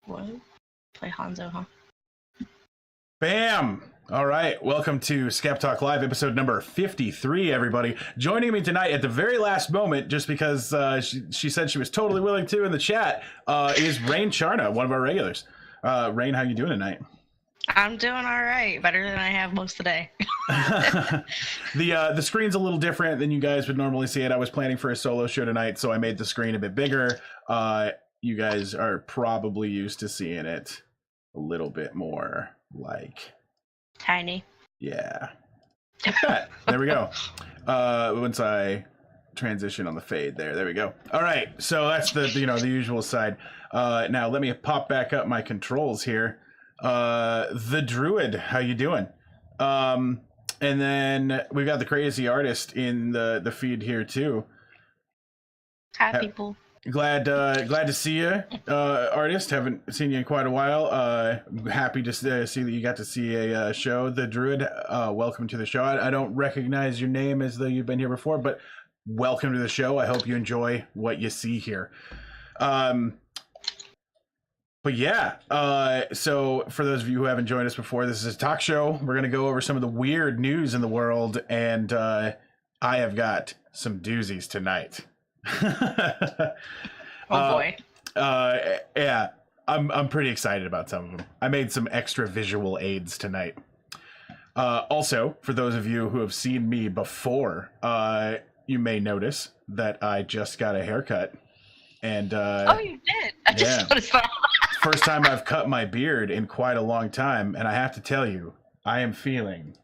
What? Play Hanzo, huh? Bam! All right, welcome to Skeptalk Live, episode number 53, everybody. Joining me tonight at the very last moment, just because she said she was totally willing to in the chat, is Rain Charna, one of our regulars. Rain, how you doing tonight? I'm doing all right. Better than I have most of the day. The screen's a little different than you guys would normally see it. I was planning for a solo show tonight, so I made the screen a bit bigger. You guys are probably used to seeing it a little bit more like... Tiny. Yeah. Like that. There we go. Once I transition on the fade there we go. All right. So that's the usual side. Now let me pop back up my controls here. The Druid, how you doing? And then we've got the Crazy Artist in the feed here too. Hi, people. Glad to see you, Artist. Haven't seen you in quite a while. Happy to see that you got to see a show. The Druid, welcome to the show. I don't recognize your name as though you've been here before, but welcome to the show. I hope you enjoy what you see here. But yeah, so for those of you who haven't joined us before, this is a talk show. We're going to go over some of the weird news in the world, and I have got some doozies tonight. Oh boy. Yeah, I'm pretty excited about some of them. I made some extra visual aids tonight. Also, for those of you who have seen me before, you may notice that I just got a haircut. And oh, you did? I just noticed that. First time I've cut my beard in quite a long time, and I have to tell you, I am feeling...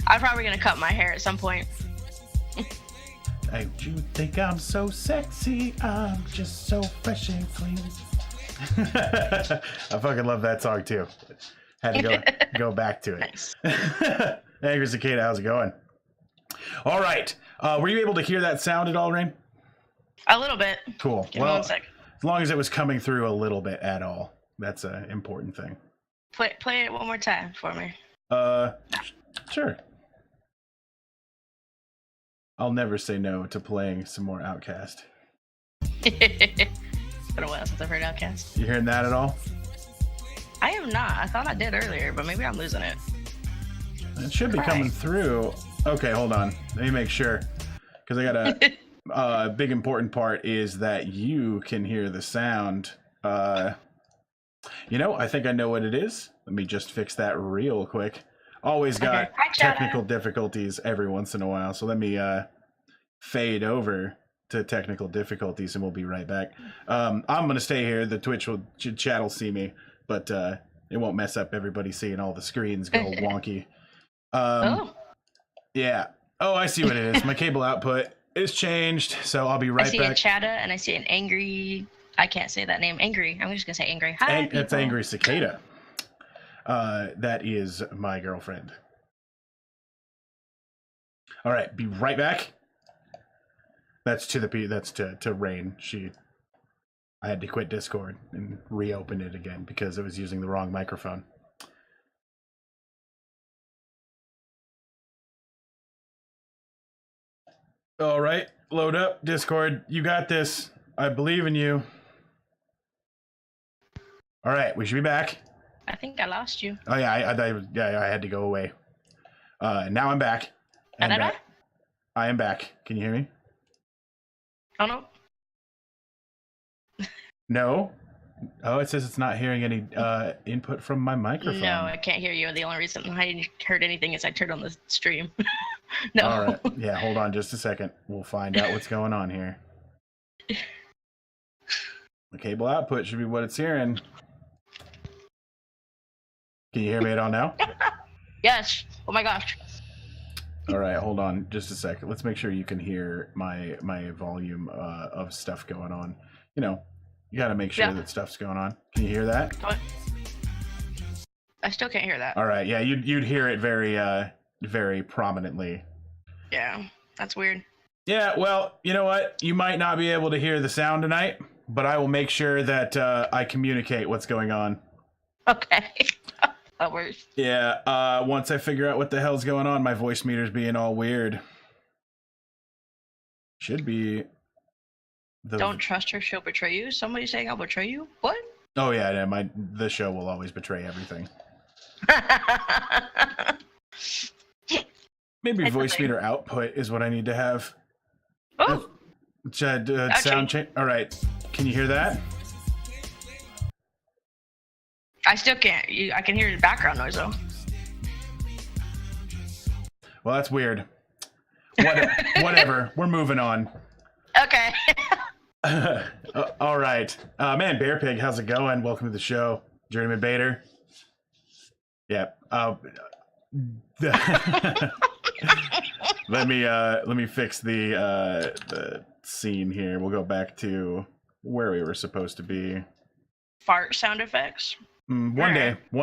I'm probably gonna cut my hair at some point. You think I'm so sexy? I'm just so fresh and clean. I fucking love that song too. Had to go back to it. Nice. Angry Cicada, how's it going? All right. Were you able to hear that sound at all, Rain? A little bit. Cool. Give me 1 sec. As long as it was coming through a little bit at all, that's an important thing. Play it one more time for me. Sure. I'll never say no to playing some more Outcast. It's been a while since I've heard Outcast. You hearing that at all? I am not. I thought I did earlier, but maybe I'm losing it. It should be coming through. Okay, hold on. Let me make sure. Because I got a big important part is that you can hear the sound. I think I know what it is. Let me just fix that real quick. Always got technical difficulties every once in a while. So let me fade over to technical difficulties and we'll be right back. I'm going to stay here. The chat will see me, but it won't mess up everybody seeing all the screens go wonky. Yeah. Oh, I see what it is. My cable output is changed, so I'll be right back. I see a chatta and I see an angry... I can't say that name. Angry. I'm just going to say angry. Hi, It's Angry Cicada. That is my girlfriend. All right, be right back. That's to Rain. I had to quit Discord and reopen it again because it was using the wrong microphone. All right, load up Discord. You got this. I believe in you. All right, we should be back. I think I lost you. Oh yeah, I had to go away. Now I'm back. I am back. Can you hear me? Oh no. No. Oh, it says it's not hearing any input from my microphone. No, I can't hear you. The only reason I heard anything is I turned on the stream. No. All right. Yeah, hold on just a second. We'll find out what's going on here. The cable output should be what it's hearing. Can you hear me at all now? Yes. Oh my gosh. All right, hold on just a second. Let's make sure you can hear my volume of stuff going on. You got to make sure that stuff's going on. Can you hear that? What? I still can't hear that. All right, yeah, you'd hear it very prominently. Yeah, that's weird. Yeah, well, you know what? You might not be able to hear the sound tonight, but I will make sure that I communicate what's going on. Okay. That works. Yeah, once I figure out what the hell's going on, my voice meter's being all weird. Should be Don't trust her, she'll betray you. Somebody saying I'll betray you? What? Oh yeah, the show will always betray everything. Maybe voice meter output is what I need to have. Oh! Sound change. All right, can you hear that? I still can't. I can hear the background noise though. Well, that's weird. Whatever. We're moving on. Okay. All right. Man, Bear Pig, how's it going? Welcome to the show. Journeyman Bader. Yeah. Let me fix the scene here. We'll go back to where we were supposed to be. Fart sound effects. One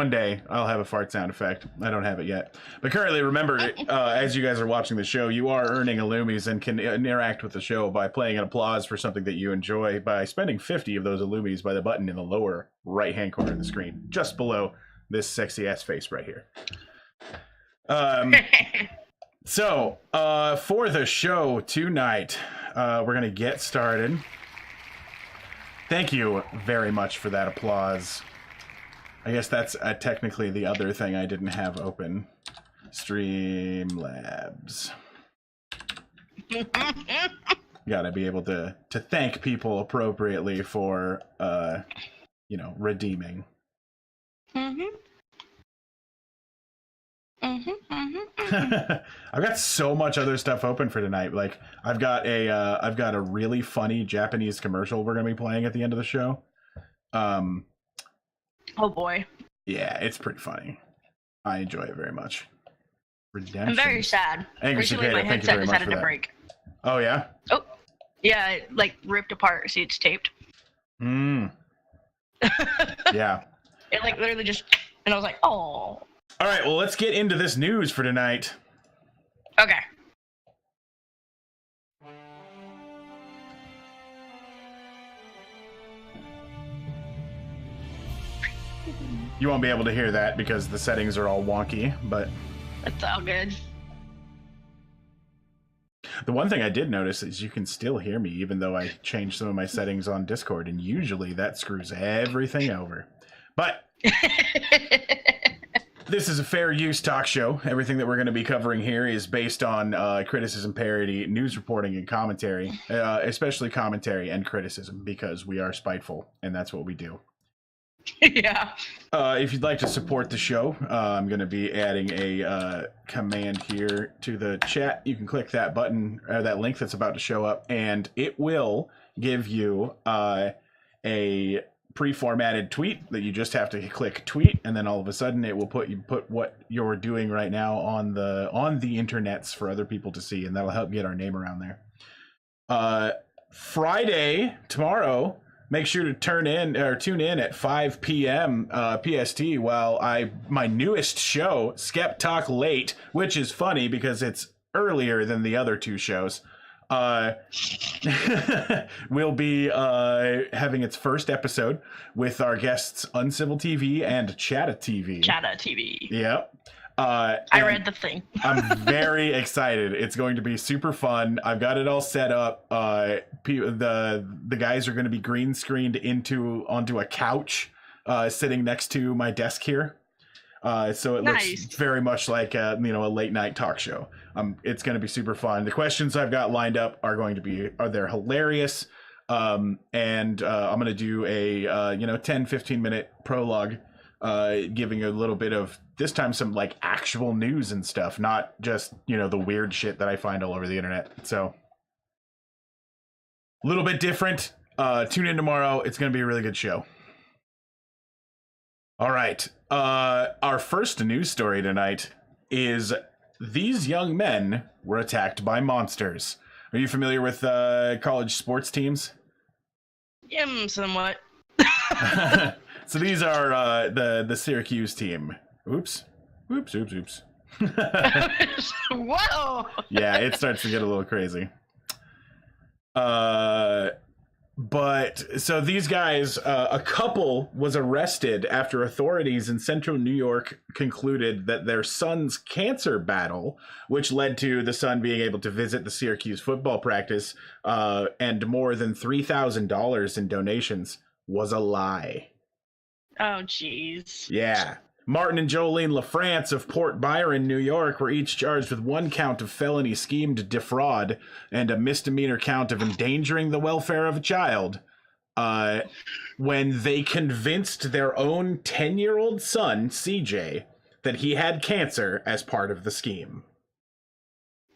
day I'll have a fart sound effect. I don't have it yet, but currently, remember, as you guys are watching the show, you are earning Illumies and can interact with the show by playing an applause for something that you enjoy by spending 50 of those Illumies by the button in the lower right hand corner of the screen, just below this sexy ass face right here. So for the show tonight, we're gonna get started. Thank you very much for that applause. I guess that's technically the other thing I didn't have open. Streamlabs. Gotta be able to thank people appropriately for, redeeming. I've got so much other stuff open for tonight. Like I've got a really funny Japanese commercial we're gonna be playing at the end of the show. Oh boy. Yeah, it's pretty funny. I enjoy it very much. Redemption. I'm very sad. Angry Recently, Cicada, my thank you headset very much decided for to that. break. Oh yeah? Oh, yeah, it like ripped apart. See, it's taped. Yeah. It like literally just, and I was like, oh. All right, well, let's get into this news for tonight. Okay. You won't be able to hear that because the settings are all wonky, but That's all good. the one thing I did notice is you can still hear me even though I changed some of my settings on Discord, and usually that screws everything over. But this is a fair use talk show. Everything that we're going to be covering here is based on criticism, parody, news reporting, and commentary, especially commentary and criticism, because we are spiteful, and that's what we do. Yeah. If you'd like to support the show, I'm going to be adding a command here to the chat. You can click that button, or that link that's about to show up, and it will give you a pre-formatted tweet that you just have to click tweet, and then all of a sudden it will put what you're doing right now on the internets for other people to see, and that'll help get our name around there. Friday, tomorrow, make sure to tune in at 5 p.m. PST while my newest show, Skeptalk Late, which is funny because it's earlier than the other two shows, will be having its first episode with our guests Uncivil TV and Chatta TV. Chatta TV. Yep. I read the thing. I'm very excited. It's going to be super fun. I've got it all set up. The guys are going to be green screened onto a couch sitting next to my desk here. So it looks very much like a late night talk show. It's going to be super fun. The questions I've got lined up they're hilarious. And I'm going to do a 10-15 minute prologue, giving a little bit of, this time, some like actual news and stuff, not just the weird shit that I find all over the internet. So a little bit different. Tune in tomorrow. It's going to be a really good show. All right. Our first news story tonight is these young men were attacked by monsters. Are you familiar with college sports teams? Yeah, somewhat. So these are the Syracuse team. Oops. Whoa! Yeah, it starts to get a little crazy. But so these guys, a couple was arrested after authorities in central New York concluded that their son's cancer battle, which led to the son being able to visit the Syracuse football practice, and more than $3,000 in donations, was a lie. Oh, jeez. Yeah. Martin and Jolene LaFrance of Port Byron, New York, were each charged with 1 count of felony scheme to defraud and a misdemeanor count of endangering the welfare of a child when they convinced their own 10-year-old son, CJ, that he had cancer as part of the scheme.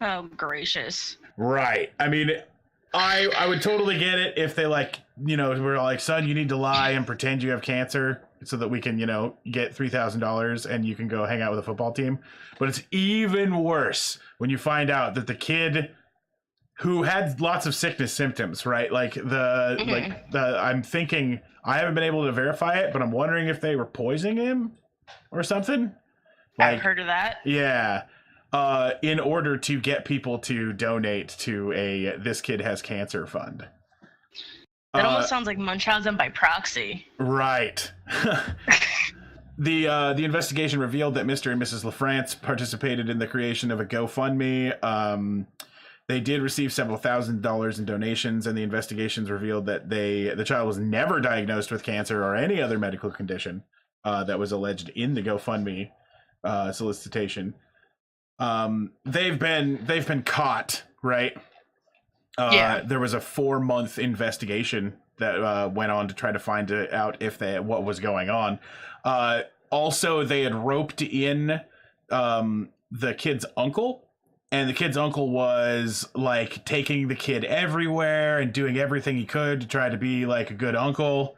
Oh, gracious. Right. I mean, I would totally get it if they, like, you know, were like, son, you need to lie and pretend you have cancer so that we can, you know, get $3,000 and you can go hang out with a football team. But it's even worse when you find out that the kid who had lots of sickness symptoms, right? Like I'm thinking, I haven't been able to verify it, but I'm wondering if they were poisoning him or something. Like, I've heard of that. Yeah. In order to get people to donate to a This Kid Has Cancer fund. That almost sounds like Munchausen by proxy. Right. The investigation revealed that Mr. and Mrs. LaFrance participated in the creation of a GoFundMe. They did receive several $1,000s in donations, and the investigations revealed that the child was never diagnosed with cancer or any other medical condition that was alleged in the GoFundMe solicitation. They've been caught, right? Yeah. There was a 4-month investigation that went on to try to find out what was going on. Also, they had roped in the kid's uncle, and the kid's uncle was like taking the kid everywhere and doing everything he could to try to be like a good uncle,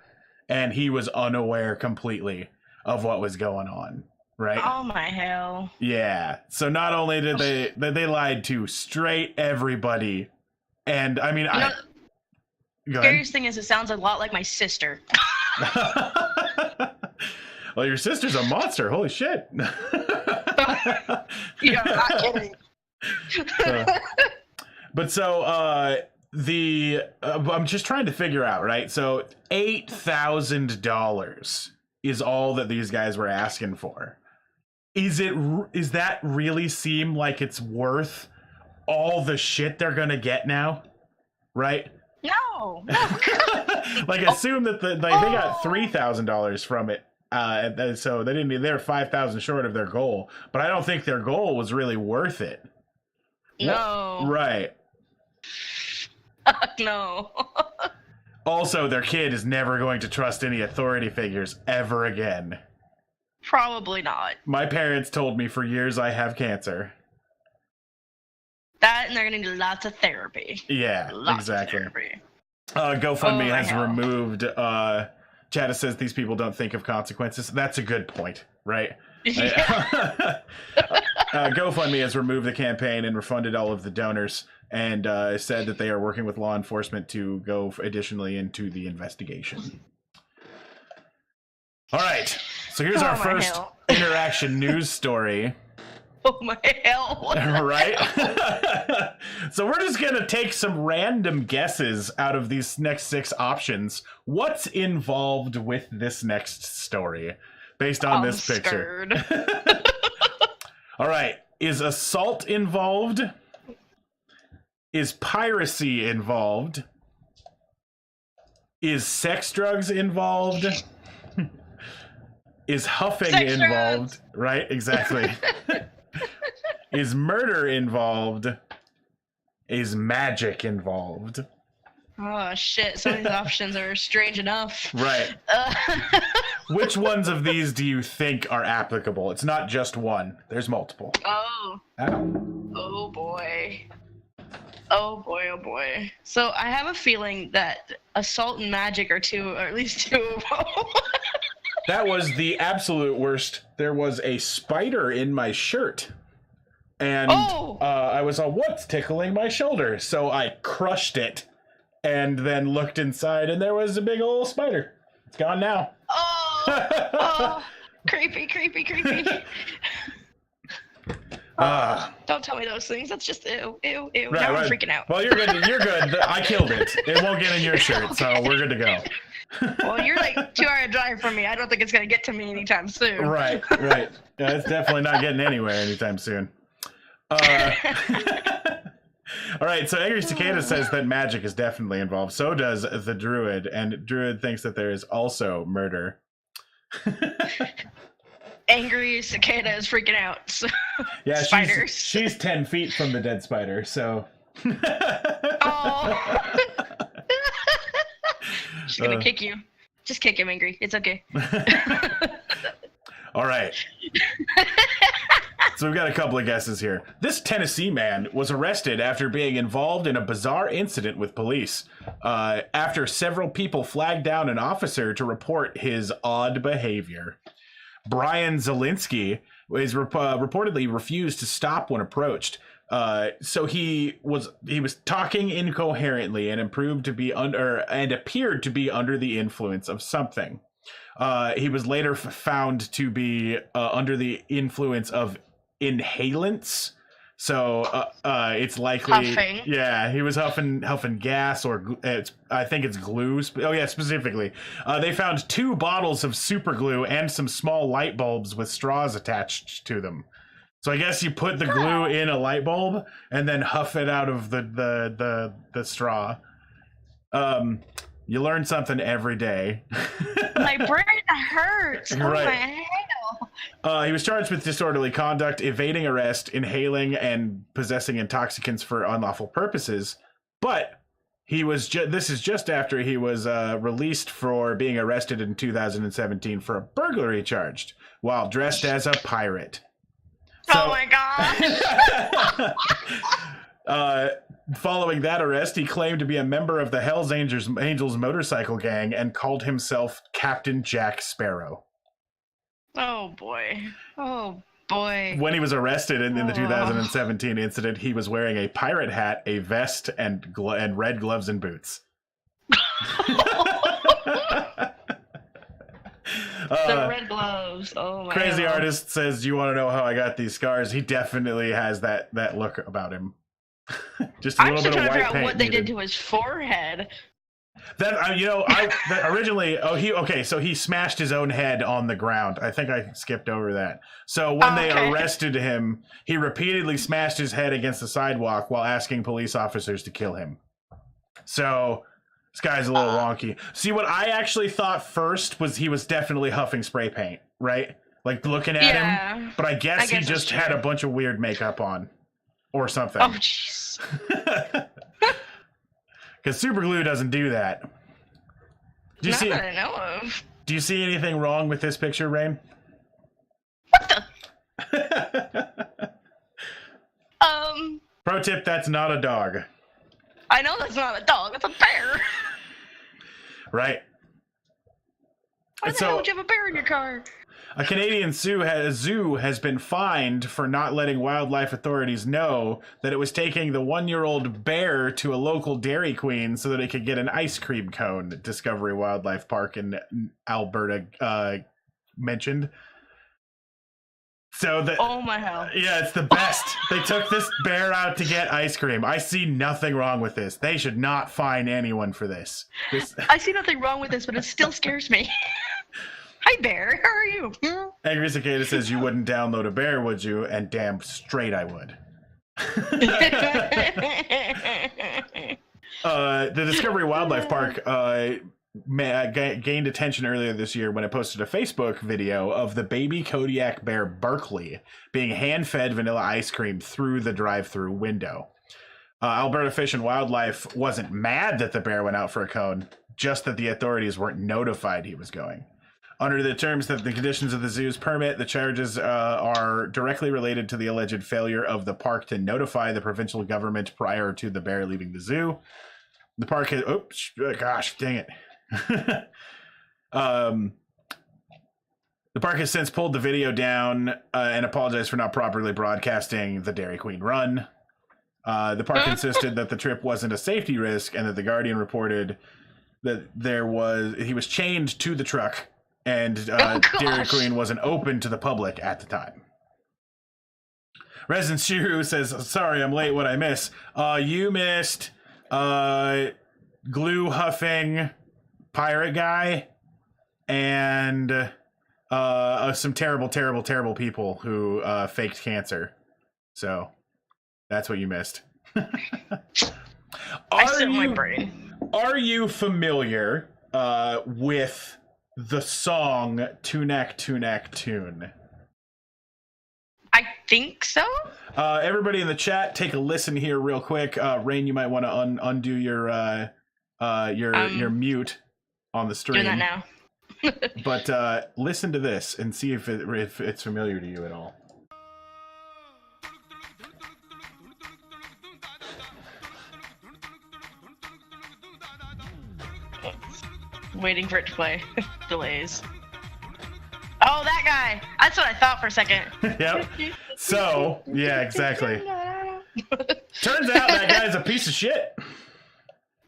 and he was unaware completely of what was going on. Right. Oh my hell. Yeah. So not only did they lied to straight everybody. And I mean, the scariest thing is it sounds a lot like my sister. Well, your sister's a monster. Holy shit. You're not kidding. But so I'm just trying to figure out, right? So $8,000 is all that these guys were asking for. Is that really seem like it's worth all the shit they're gonna get now, right? No. Like, assume that they got $3,000 from it, so they were 5,000 short of their goal. But I don't think their goal was really worth it. No. Right. No. Also, their kid is never going to trust any authority figures ever again. Probably not. My parents told me for years I have cancer. That, and they're gonna need lots of therapy. Yeah, exactly. Of therapy. GoFundMe has removed. Chad says these people don't think of consequences. That's a good point, right? Yeah. GoFundMe has removed the campaign and refunded all of the donors, and said that they are working with law enforcement to go additionally into the investigation. All right, so here's our first interaction news story. Oh my hell. Right? So we're just going to take some random guesses out of these next 6 options. What's involved with this next story based on this picture? All right. Is assault involved? Is piracy involved? Is sex drugs involved? Is huffing sex involved? Drugs. Right? Exactly. Is murder involved? Is magic involved? Oh shit, some of these options are strange enough. Right. Which ones of these do you think are applicable? It's not just one. There's multiple. Oh. Ow. Oh boy. Oh boy, oh boy. So I have a feeling that assault and magic are two, or at least 2 of them. That was the absolute worst. There was a spider in my shirt. And I was all, what's tickling my shoulder? So I crushed it and then looked inside, and there was a big old spider. It's gone now. Oh, creepy. Don't tell me those things. That's just ew, ew, ew. Right, Now right. I'm freaking out. Well, you're good. You're good. I killed it. It won't get in your shirt, so we're good to go. Well, you're like 2-hour drive from me. I don't think it's gonna get to me anytime soon. Right, right. Yeah, it's definitely not getting anywhere anytime soon. All right, so Angry Cicada says that magic is definitely involved. So does the Druid, and Druid thinks that there is also murder. Angry Cicada is freaking out. So. Yeah, Spiders. She's 10 feet from the dead spider, so. Oh. She's gonna kick you. Just kick him, Angry. It's okay. All right. So we've got a couple of guesses here. This Tennessee man was arrested after being involved in a bizarre incident with police. After several people flagged down an officer to report his odd behavior. Brian Zielinski was reportedly refused to stop when approached. So he was talking incoherently and appeared to be under the influence of something. He was later found to be under the influence of inhalants. So it's likely, Huffing. yeah, he was huffing gas, or I think it's glue. Oh yeah, specifically, they found 2 bottles of super glue and some small light bulbs with straws attached to them. So I guess you put the glue in a light bulb and then huff it out of the straw. You learn something every day. My brain hurts. Oh Right. my hell. He was charged with disorderly conduct, evading arrest, inhaling, and possessing intoxicants for unlawful purposes. But he was this is just after he was released for being arrested in 2017 for a burglary charge while dressed as a pirate. So, oh my god. Following that arrest, he claimed to be a member of the Hells Angels motorcycle gang and called himself Captain Jack Sparrow. Oh boy. Oh boy. When he was arrested in the 2017 incident, he was wearing a pirate hat, a vest, and red gloves and boots. The red gloves. Oh my Crazy God. Artist says, "Do you want to know how I got these scars?" He definitely has that look about him. Just a I'm little still bit of trying to white figure out paint what they needed. did to his forehead. That originally, so he smashed his own head on the ground. I think I skipped over that. So when they arrested him, he repeatedly smashed his head against the sidewalk while asking police officers to kill him. So this guy's a little wonky. See, what I actually thought first was he was definitely huffing spray paint, right? Like looking at him. But I guess he just had a bunch of weird makeup on or something. Oh, jeez. Because super glue doesn't do that. Not that I know of. Do you see anything wrong with this picture, Rain? What the? Pro tip, that's not a dog. I know that's not a dog. That's a bear. Right. Why the hell would you have a bear in your car? A Canadian zoo has been fined for not letting wildlife authorities know that it was taking the 1-year-old bear to a local Dairy Queen so that it could get an ice cream cone. Discovery Wildlife Park in Alberta mentioned. So oh my hell. Yeah, it's the best. They took this bear out to get ice cream. I see nothing wrong with this. They should not fine anyone for this. I see nothing wrong with this, but it still scares me. Hi, bear. How are you? Angry Cicada says, "You wouldn't download a bear, would you?" And damn straight I would. The Discovery Wildlife Park gained attention earlier this year when it posted a Facebook video of the baby Kodiak bear Berkeley being hand-fed vanilla ice cream through the drive-through window. Alberta Fish and Wildlife wasn't mad that the bear went out for a cone, just that the authorities weren't notified he was going. Under the terms of the conditions of the zoo's permit, the charges are directly related to the alleged failure of the park to notify the provincial government prior to the bear leaving the zoo. The park has... Oops, gosh, dang it. The park has since pulled the video down and apologized for not properly broadcasting the Dairy Queen run. The park insisted that the trip wasn't a safety risk and that the Guardian reported that he was chained to the truck and Dairy Queen wasn't open to the public at the time. Resident Shrew says, sorry, I'm late. What I miss? You missed glue huffing pirate guy and some terrible people who faked cancer. So that's what you missed. I still my brain. Are you familiar with the song Tunak Tunak Tune? I think so. Everybody in the chat, take a listen here real quick. Rain, you might want to undo your mute on the stream. Doing that now. But listen to this and see if it's familiar to you at all. Waiting for it to play. Delays. Oh, that guy! That's what I thought for a second. Yep. So, yeah, exactly. Turns out that guy's a piece of shit.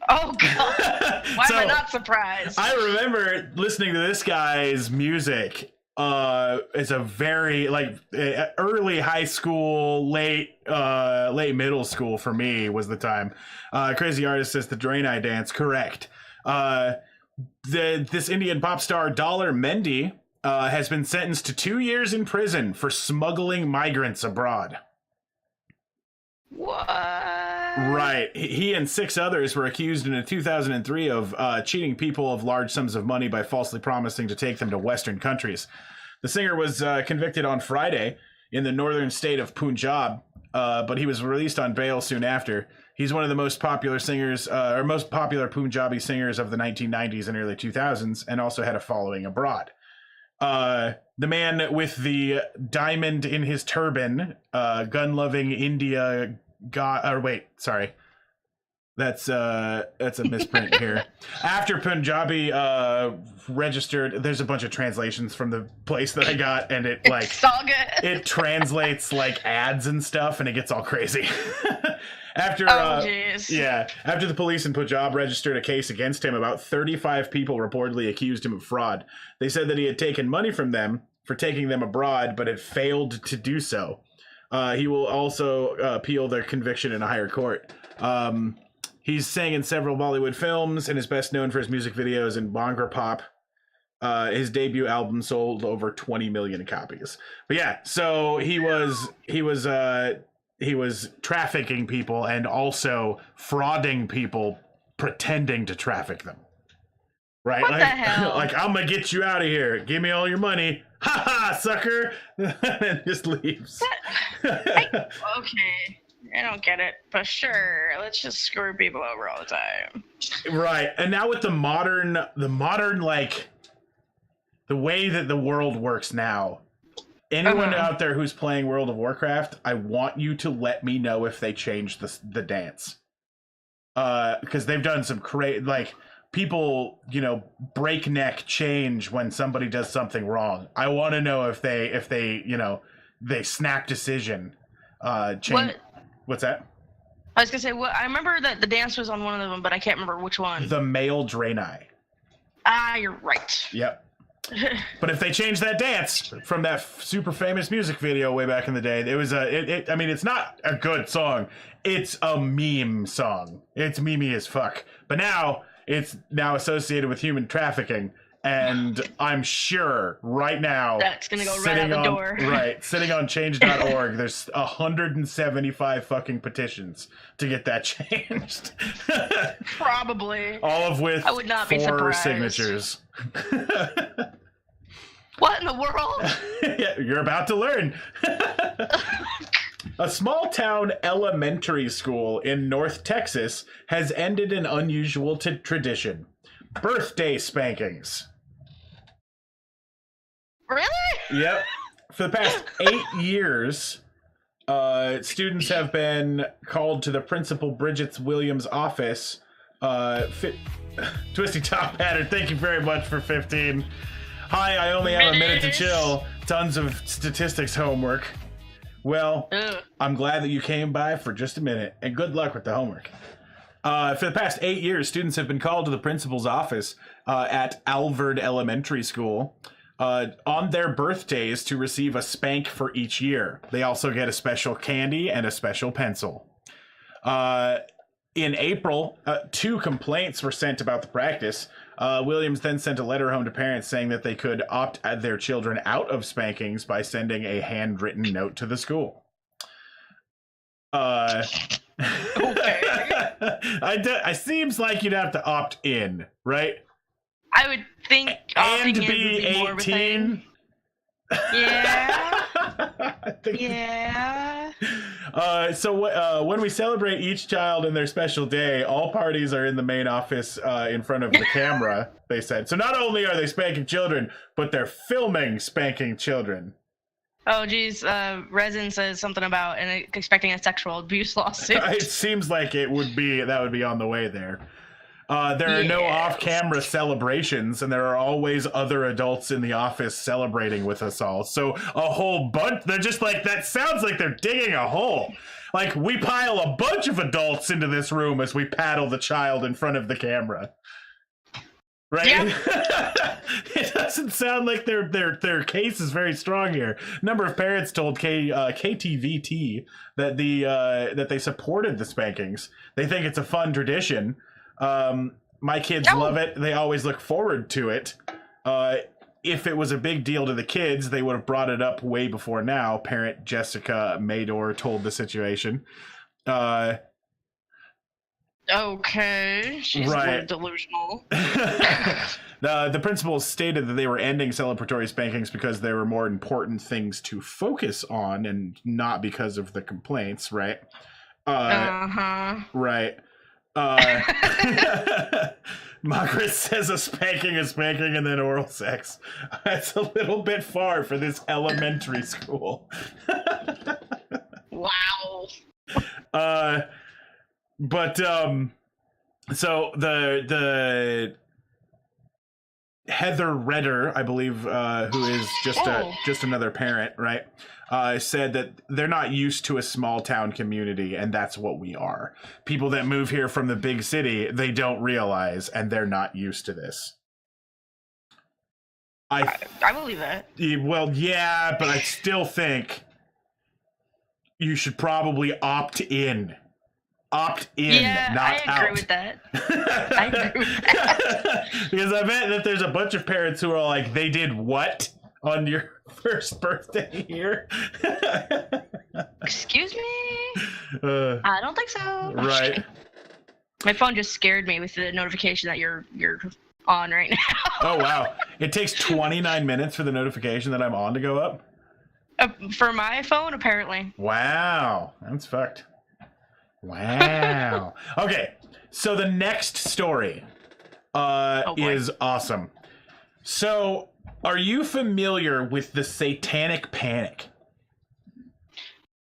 Oh, God. Why am I not surprised? I remember listening to this guy's music. It's a very, early high school, late middle school for me was the time. Crazy Artist says the Drain Eye Dance. Correct. This Indian pop star Dollar Mendy has been sentenced to 2 years in prison for smuggling migrants abroad. What? Right. He and 6 others were accused in 2003 of cheating people of large sums of money by falsely promising to take them to Western countries. The singer was convicted on Friday in the northern state of Punjab, but he was released on bail soon after. He's one of the most popular singers, or most popular Punjabi singers of the 1990s and early 2000s, and also had a following abroad. The man with the diamond in his turban, gun-loving India that's a misprint here. After Punjabi registered, there's a bunch of translations from the place that I got, and it it translates like ads and stuff, and it gets all crazy. After the police in Punjab registered a case against him, about 35 people reportedly accused him of fraud. They said that he had taken money from them for taking them abroad, but had failed to do so. He will also appeal their conviction in a higher court. He's sang in several Bollywood films and is best known for his music videos in Bhangra Pop. His debut album sold over 20 million copies. But yeah, so he was trafficking people and also frauding people, pretending to traffic them. Right? What the hell? Like, I'm gonna get you out of here. Give me all your money. Ha ha, sucker! And just leaves. Okay. I don't get it, but sure. Let's just screw people over all the time. Right. And now with the modern, like, the way that the world works now, anyone out there who's playing World of Warcraft, I want you to let me know if they changed the dance. Because they've done some people, breakneck change when somebody does something wrong. I want to know if they snap decision change. What's that? I was gonna say, I remember that the dance was on one of them, but I can't remember which one. The male Draenei. Ah, you're right. Yep. But if they change that dance from that super famous music video way back in the day, it was it's not a good song. It's a meme song. It's memey as fuck. But now it's associated with human trafficking. And I'm sure right now that's gonna go right out the door. Right, sitting on change.org, there's 175 fucking petitions to get that changed. Probably. All of with I would not be 4 surprised. signatures. What in the world? Yeah, you're about to learn. A small town elementary school in North Texas has ended an unusual tradition: birthday spankings. Really? Yep. For the past 8 years, students have been called to the Principal Bridget Williams' office. Twisty Top Pattern, thank you very much for 15. Hi, I only have a minute to chill. Tons of statistics homework. Well, I'm glad that you came by for just a minute, and good luck with the homework. For the past 8 years, students have been called to the principal's office at Alvord Elementary School on their birthdays to receive a spank for each year. They also get a special candy and a special pencil. In April, 2 complaints were sent about the practice. Williams then sent a letter home to parents saying that they could opt their children out of spankings by sending a handwritten note to the school. Okay. It seems like you'd have to opt in, right? I would think And opting in be would be more of a 18. thing. Yeah. I think Yeah. So when we celebrate each child in their special day, all parties are in the main office in front of the camera, they said. So not only are they spanking children, but they're filming spanking children. Oh, geez. Resin says something about expecting a sexual abuse lawsuit. It seems like that would be on the way there. There are no off-camera celebrations, and there are always other adults in the office celebrating with us all. So a whole bunch, they're just like, that sounds like they're digging a hole. Like, we pile a bunch of adults into this room as we paddle the child in front of the camera. Right? Yeah. It doesn't sound like their case is very strong here. A number of parents told KTVT that that they supported the spankings. They think it's a fun tradition. My kids love it. They always look forward to it. If it was a big deal to the kids, they would have brought it up way before now. Parent Jessica Mador told the situation. Okay. She's a little delusional. The principals stated that they were ending celebratory spankings because there were more important things to focus on and not because of the complaints, right? Right. Margaret says a spanking is spanking and then oral sex. That's a little bit far for this elementary school. Wow. So the Heather Redder, I believe, who is just another parent, right? Said that they're not used to a small town community, and that's what we are. People that move here from the big city, they don't realize, and they're not used to this. I believe that. Well, yeah, but I still think you should probably opt in. Opt in, not out. I agree with that. I agree with that. Because I bet that there's a bunch of parents who are like, they did what on your first birthday here? Excuse me? I don't think so. Right. My phone just scared me with the notification that you're on right now. Oh, wow. It takes 29 minutes for the notification that I'm on to go up? For my phone, apparently. Wow. That's fucked. Wow. Okay, so the next story is awesome. So, are you familiar with the Satanic Panic?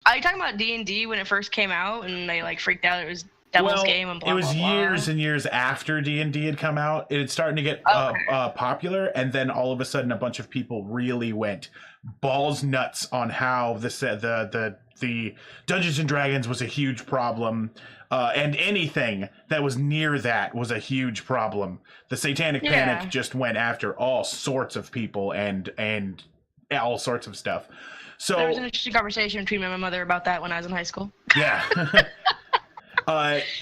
Are you talking about D&D when it first came out and they like freaked out it was Devil's Game and blah, it was blah, blah? years and years after D&D had come out. It had started to get popular, and then all of a sudden a bunch of people really went balls nuts on how the Dungeons and Dragons was a huge problem, and anything that was near that was a huge problem. The Satanic Panic just went after all sorts of people and all sorts of stuff. So there was an interesting conversation between me and my mother about that when I was in high school. Yeah.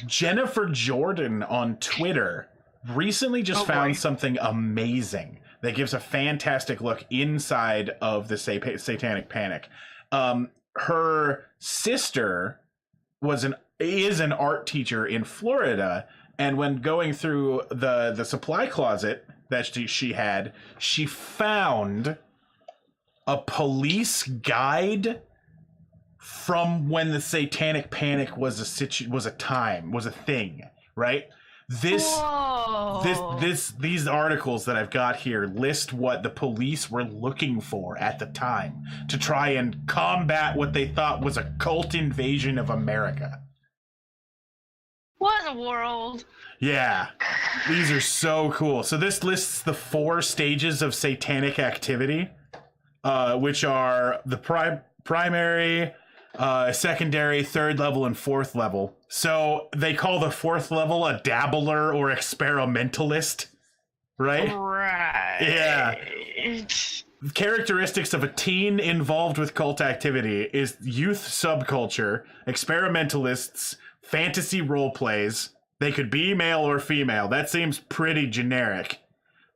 Jennifer Jordan on Twitter recently just found something amazing that gives a fantastic look inside of the Satanic Panic. Her sister is an art teacher in Florida, and when going through the supply closet that she had, she found a police guide from when the Satanic Panic was a thing, right? These articles that I've got here list what the police were looking for at the time to try and combat what they thought was a cult invasion of America. What in the world? Yeah, these are so cool. So this lists the 4 stages of satanic activity, which are the primary, secondary, 3rd level, and 4th level. So they call the 4th level a dabbler or experimentalist, right? Right. Yeah. Characteristics of a teen involved with cult activity is youth subculture, experimentalists, fantasy role plays. They could be male or female. That seems pretty generic.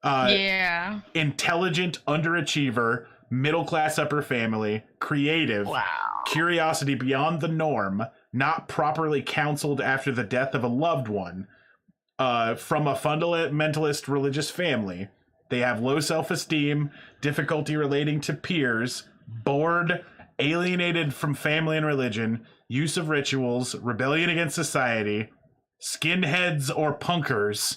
Yeah. Intelligent underachiever, middle class upper family, creative, Wow. curiosity beyond the norm, not properly counseled after the death of a loved one, from a fundamentalist religious family. They have low self-esteem, difficulty relating to peers, bored, alienated from family and religion, use of rituals, rebellion against society, skinheads or punkers,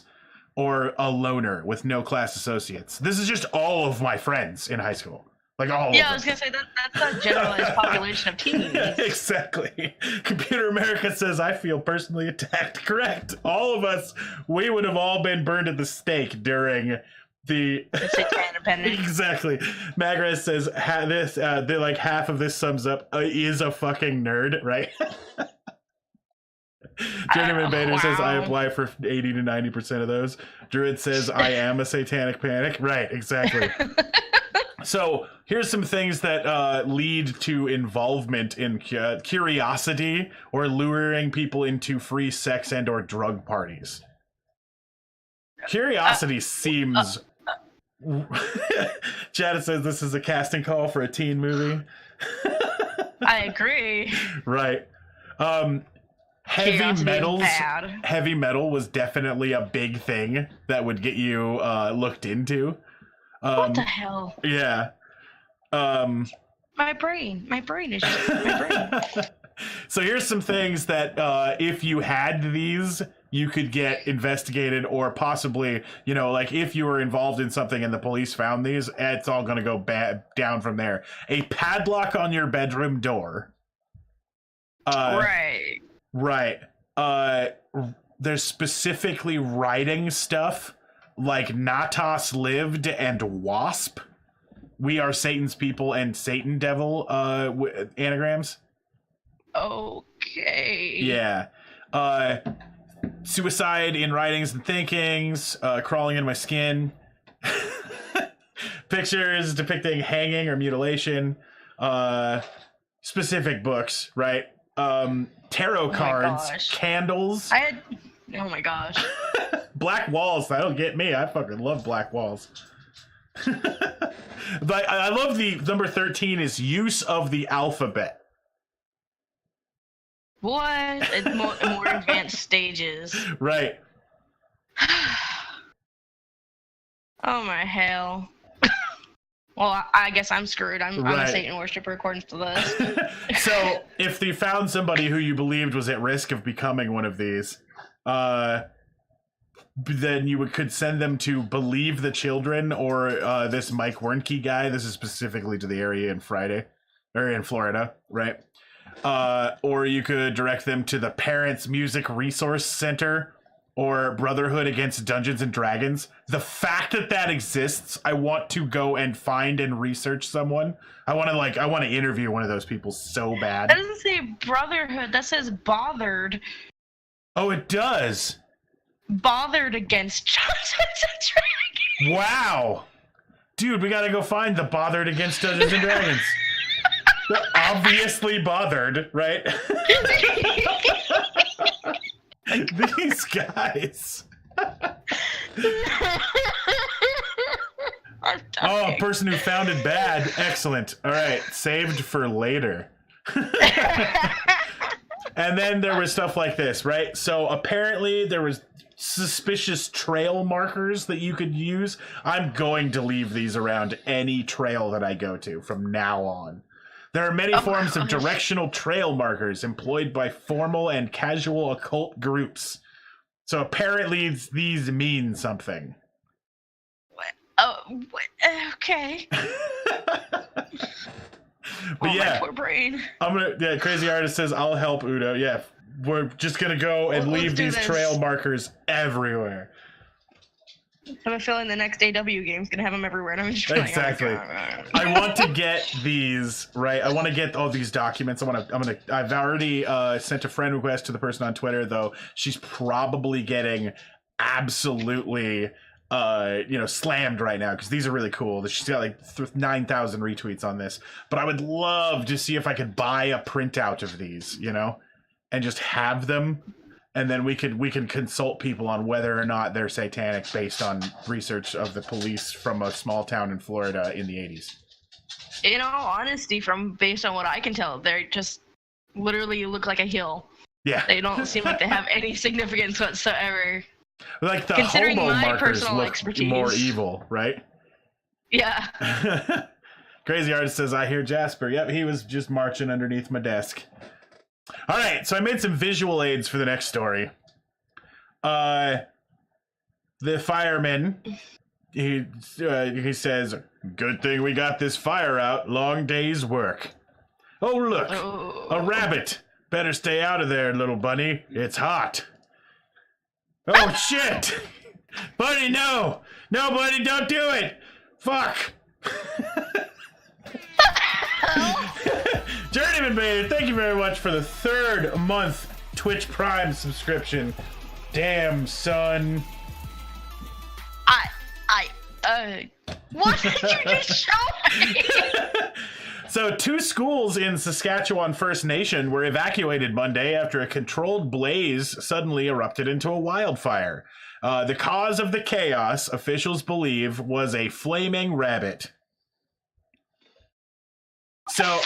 or a loner with no class associates. This is just all of my friends in high school. Like all of them. Yeah, I was going to say, that's a generalized population of teens. Yeah, exactly. Computer America says, I feel personally attacked. Correct. All of us, we would have all been burned at the stake during the Satanic Panic. Exactly. Magras says like half of this sums up is a fucking nerd, right? Journeyman Bader says I apply for 80 to 90% of those. Druid says I am a satanic panic. Right, exactly. So here's some things that lead to involvement in curiosity or luring people into free sex and or drug parties. Curiosity seems... Chad says this is a casting call for a teen movie. I agree. Right. Heavy metal was definitely a big thing that would get you looked into. What the hell? Yeah. My brain is just my brain. So here's some things that if you had these, you could get investigated, or possibly, like if you were involved in something and the police found these, it's all going to go down from there. A padlock on your bedroom door. Right. Right. There's specifically writing stuff like Natas lived and Wasp. We are Satan's people and Satan devil anagrams. Okay. Yeah. Suicide in writings and thinkings, crawling in my skin. Pictures depicting hanging or mutilation. Specific books, right? Tarot cards, candles. Oh my gosh. Black walls, that'll get me. I fucking love black walls. But I love the number 13 is use of the alphabet. What? It's more advanced stages. Right. Oh my hell. Well, I guess I'm screwed. I'm a Satan worshiper according to this. So, if you found somebody who you believed was at risk of becoming one of these, then you could send them to Believe the Children or this Mike Wernke guy. This is specifically to the area in Florida, right? Or you could direct them to the Parents Music Resource Center or Brotherhood Against Dungeons and Dragons. The fact that exists, I want to go and find and research someone. I want to interview one of those people so bad. That doesn't say Brotherhood. That says Bothered. Oh, it does. Bothered Against Dungeons and Dragons. Wow. Dude, we gotta go find the Bothered Against Dungeons and Dragons. They're obviously bothered, right? These guys. Oh, a person who founded bad. Excellent. All right, saved for later. And then there was stuff like this, right? So apparently there was suspicious trail markers that you could use. I'm going to leave these around any trail that I go to from now on. There are many forms of directional trail markers employed by formal and casual occult groups. So apparently these mean something. Okay. But yeah, my poor brain. Crazy Artist says, I'll help Udo. Yeah, we're just going to go and leave these trail markers everywhere. I have a feeling the next AW game's going to have them everywhere. And I'm just exactly. I want to get these, right? I want to get all these documents. I've already sent a friend request to the person on Twitter, though. She's probably getting absolutely slammed right now because these are really cool. She's got like 9,000 retweets on this, but I would love to see if I could buy a printout of these, and just have them, and then we can consult people on whether or not they're satanic based on research of the police from a small town in Florida in the 80s. In all honesty, based on what I can tell, they just literally look like a hill. Yeah. They don't seem like they have any significance whatsoever. Like the Considering hobo my markers personal look expertise. more evil, right? Yeah. Crazy Artist says, I hear Jasper. Yep, he was just marching underneath my desk. All right, so I made some visual aids for the next story. The fireman, he says, good thing we got this fire out. Long day's work. Oh, look, a rabbit. Better stay out of there, little bunny. It's hot. Oh, shit. Bunny, no. No, buddy, don't do it. Fuck. Journeyman Bader, thank you very much for the 3rd month Twitch Prime subscription. Damn, son. What did you just show me? So 2 schools in Saskatchewan First Nation were evacuated Monday after a controlled blaze suddenly erupted into a wildfire. The cause of the chaos, officials believe, was a flaming rabbit. So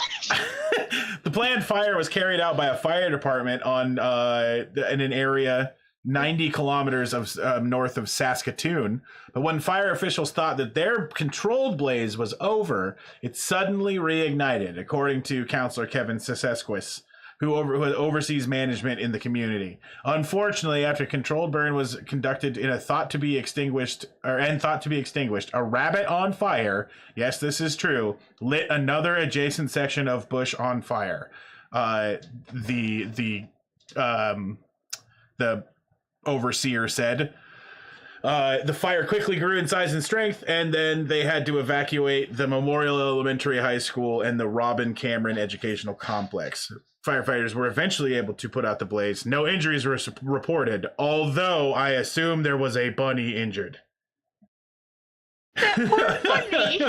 the planned fire was carried out by a fire department in an area 90 kilometers north of Saskatoon. But when fire officials thought that their controlled blaze was over, it suddenly reignited, according to Councillor Kevin Sesesquis, who oversees management in the community. Unfortunately, after controlled burn was conducted in a thought to be extinguished, a rabbit on fire, yes, this is true, lit another adjacent section of bush on fire. The overseer said. The fire quickly grew in size and strength, and then they had to evacuate the Memorial Elementary High School and the Robin Cameron Educational Complex. Firefighters were eventually able to put out the blaze. No injuries were reported, although I assume there was a bunny injured. That poor bunny.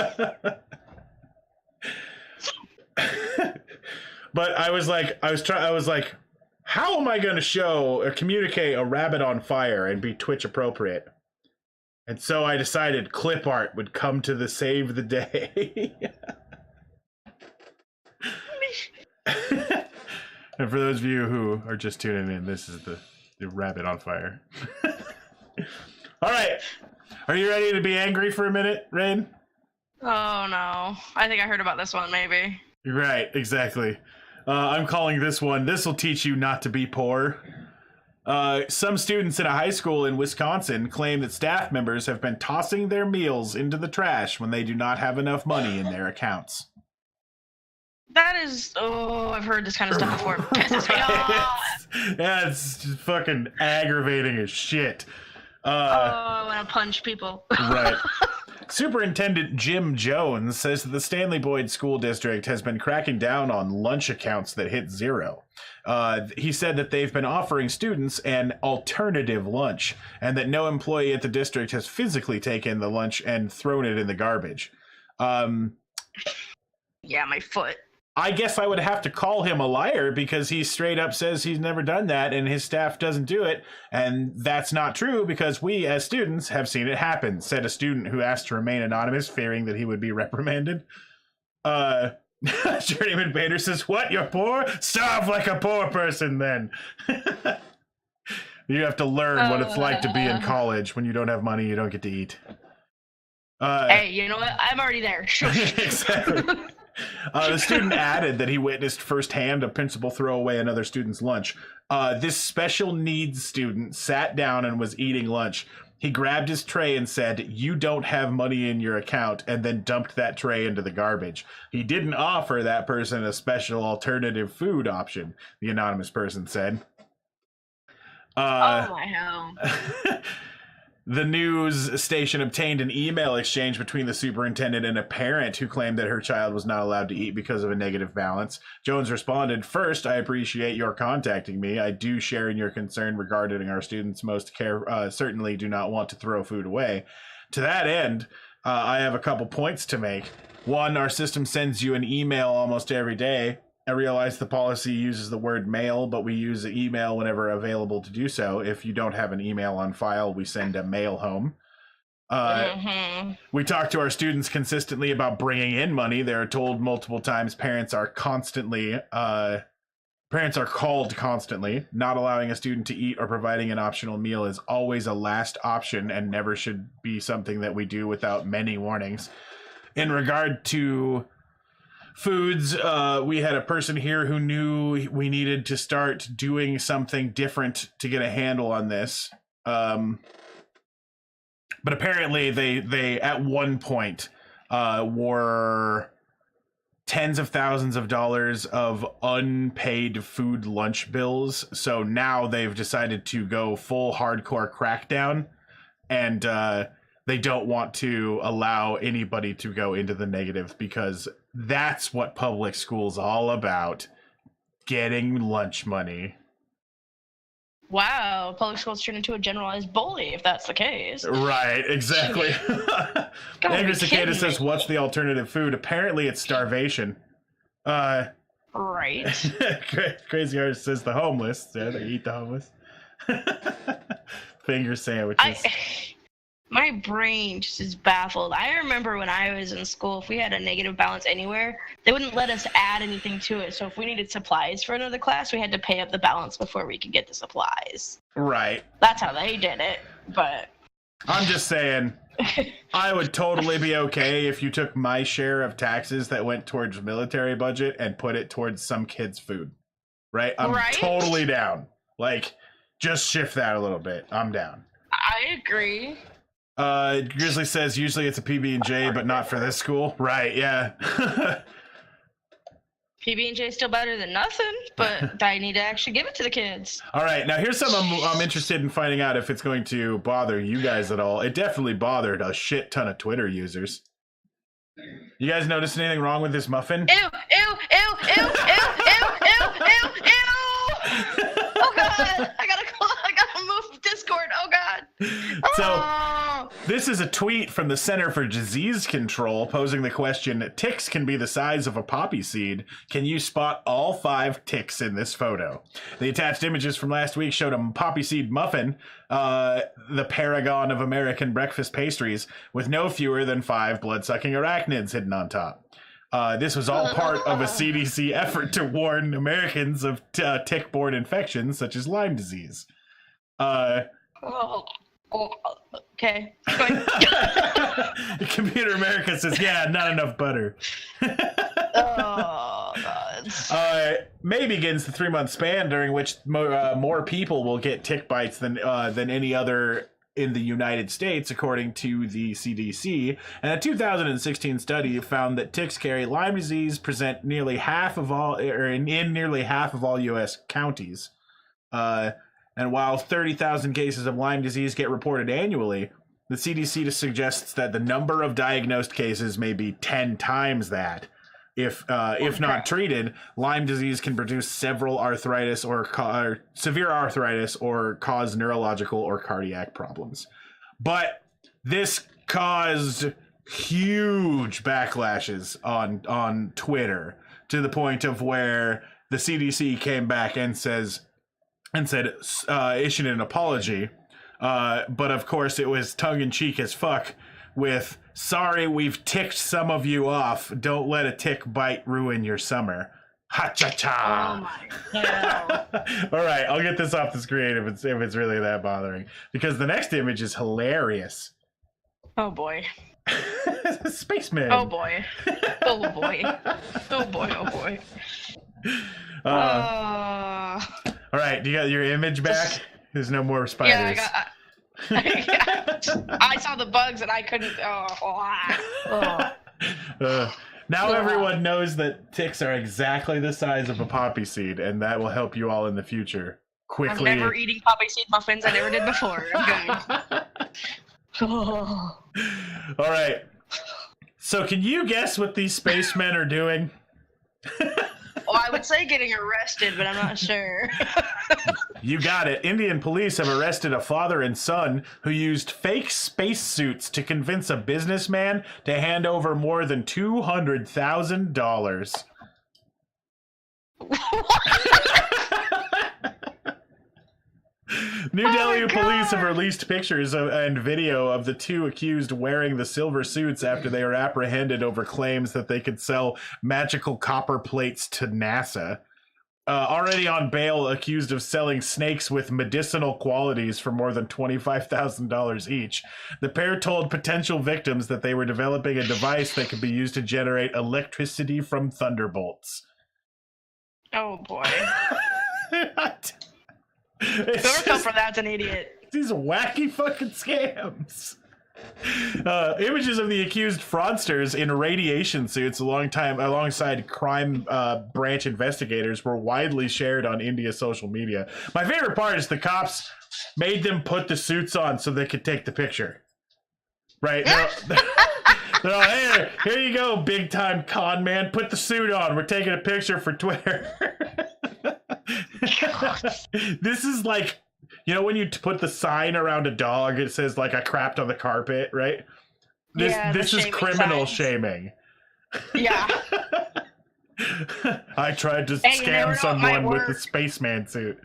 But I was like, how am I going to show or communicate a rabbit on fire and be Twitch appropriate? And so I decided clip art would come to the save the day. And for those of you who are just tuning in, this is the rabbit on fire. All right. Are you ready to be angry for a minute, Rain? Oh, no. I think I heard about this one, maybe. Right, exactly. I'm calling this one, This Will Teach You Not to Be Poor. Some students in a high school in Wisconsin claim that staff members have been tossing their meals into the trash when they do not have enough money in their accounts. That is... Oh, I've heard this kind of stuff before. It pisses me off. Yeah, it's just fucking aggravating as shit. I want to punch people. Right. Superintendent Jim Jones says that the Stanley Boyd School District has been cracking down on lunch accounts that hit zero. He said that they've been offering students an alternative lunch and that no employee at the district has physically taken the lunch and thrown it in the garbage. Yeah, my foot. I guess I would have to call him a liar because he straight up says he's never done that and his staff doesn't do it. And that's not true because we as students have seen it happen, said a student who asked to remain anonymous, fearing that he would be reprimanded. Journeyman Bader says, what, you're poor? Starve like a poor person then. You have to learn what it's like to be in college. When you don't have money, you don't get to eat. Hey, you know what? I'm already there. Exactly. The student added that he witnessed firsthand a principal throw away another student's lunch. This special needs student sat down and was eating lunch. He grabbed his tray and said, you don't have money in your account, and then dumped that tray into the garbage. He didn't offer that person a special alternative food option, the anonymous person said. Oh my hell. The news station obtained an email exchange between the superintendent and a parent who claimed that her child was not allowed to eat because of a negative balance. Jones responded, "First, I appreciate your contacting me. I do share in your concern regarding our students. Most certainly do not want to throw food away. To that end, I have a couple points to make. One, our system sends you an email almost every day. I realize the policy uses the word mail, but we use email whenever available to do so. If you don't have an email on file, we send a mail home. We talk to our students consistently about bringing in money. They're told multiple times parents are called constantly. Not allowing a student to eat or providing an optional meal is always a last option and never should be something that we do without many warnings. In regard to foods, we had a person here who knew we needed to start doing something different to get a handle on this. But apparently they at one point were tens of thousands of dollars of unpaid food lunch bills. So now they've decided to go full hardcore crackdown, and they don't want to allow anybody to go into the negative, because that's what public school's all about. Getting lunch money. Wow, public schools turn into a generalized bully if that's the case. Right, exactly. Andrew Cicada says, "What's the alternative food?" Apparently it's starvation. Right. Crazy Artist says the homeless. Yeah, they eat the homeless. Finger sandwiches. My brain just is baffled. I remember when I was in school, if we had a negative balance anywhere, they wouldn't let us add anything to it. So if we needed supplies for another class, we had to pay up the balance before we could get the supplies. Right. That's how they did it. But I'm just saying, I would totally be okay if you took my share of taxes that went towards the military budget and put it towards some kid's food. Right? I'm totally down. Like, just shift that a little bit. I'm down. I agree. Grizzly says usually it's a PB&J, but not for this school. Right, yeah. PB&J is still better than nothing, but I need to actually give it to the kids. All right, now here's something I'm interested in finding out if it's going to bother you guys at all. It definitely bothered a shit ton of Twitter users. You guys notice anything wrong with this muffin? Ew, ew, ew, ew, ew, ew, ew, ew, ew. Oh, God. I gotta move Discord. Oh, God. So, this is a tweet from the Center for Disease Control posing the question, ticks can be the size of a poppy seed. Can you spot all 5 ticks in this photo? The attached images from last week showed a poppy seed muffin, the paragon of American breakfast pastries, with no fewer than 5 blood-sucking arachnids hidden on top. This was all part of a CDC effort to warn Americans of tick-borne infections such as Lyme disease. Okay. Computer America says, yeah, not enough butter. Oh, God. May begins the 3-month span during which more people will get tick bites than any other in the United States, according to the CDC. And a 2016 study found that ticks carry Lyme disease present nearly half of all, or in nearly half of all U.S. counties. And while 30,000 cases of Lyme disease get reported annually, the CDC suggests that the number of diagnosed cases may be 10 times that. If not treated, Lyme disease can produce several arthritis or severe arthritis or cause neurological or cardiac problems. But this caused huge backlashes on Twitter, to the point of where the CDC came back and said issued an apology, but of course it was tongue-in-cheek as fuck with, sorry, we've ticked some of you off. Don't let a tick bite ruin your summer. Ha-cha-cha. Oh, my God. All right, I'll get this off the screen if it's really that bothering, because the next image is hilarious. Oh, boy. Spaceman. Oh, boy. Oh, boy. Oh, boy. Oh, boy. All right, you got your image back? There's no more spiders. Yeah, I saw the bugs and I couldn't. Now everyone knows that ticks are exactly the size of a poppy seed, and that will help you all in the future. Quickly. I'm never eating poppy seed muffins. I never did before. Okay. Oh. All right. So can you guess what these spacemen are doing? Well, I would say getting arrested, but I'm not sure. You got it. Indian police have arrested a father and son who used fake spacesuits to convince a businessman to hand over more than $200,000. New Delhi police have released pictures and video of the two accused wearing the silver suits after they were apprehended over claims that they could sell magical copper plates to NASA. Already on bail, accused of selling snakes with medicinal qualities for more than $25,000 each, the pair told potential victims that they were developing a device that could be used to generate electricity from thunderbolts. Oh boy. Whoever fell for that's an idiot. These wacky fucking scams. Images of the accused fraudsters in radiation suits alongside crime branch investigators were widely shared on India's social media. My favorite part is the cops made them put the suits on so they could take the picture. Right? They're all, hey, here you go, big time con man. Put the suit on. We're taking a picture for Twitter. This is like, you know when you put the sign around a dog, it says like I crapped on the carpet, right? This is criminal shaming. Yeah. I tried to scam someone with the spaceman suit.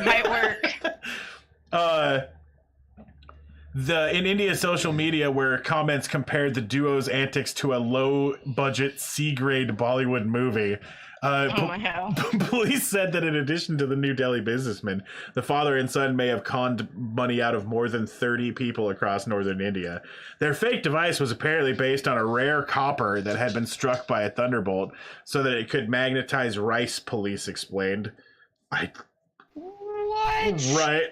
Might work. In India's social media, where comments compared the duo's antics to a low-budget C-grade Bollywood movie, police said that in addition to the New Delhi businessman, the father and son may have conned money out of more than 30 people across northern India. Their fake device was apparently based on a rare copper that had been struck by a thunderbolt so that it could magnetize rice, police explained. What? Right.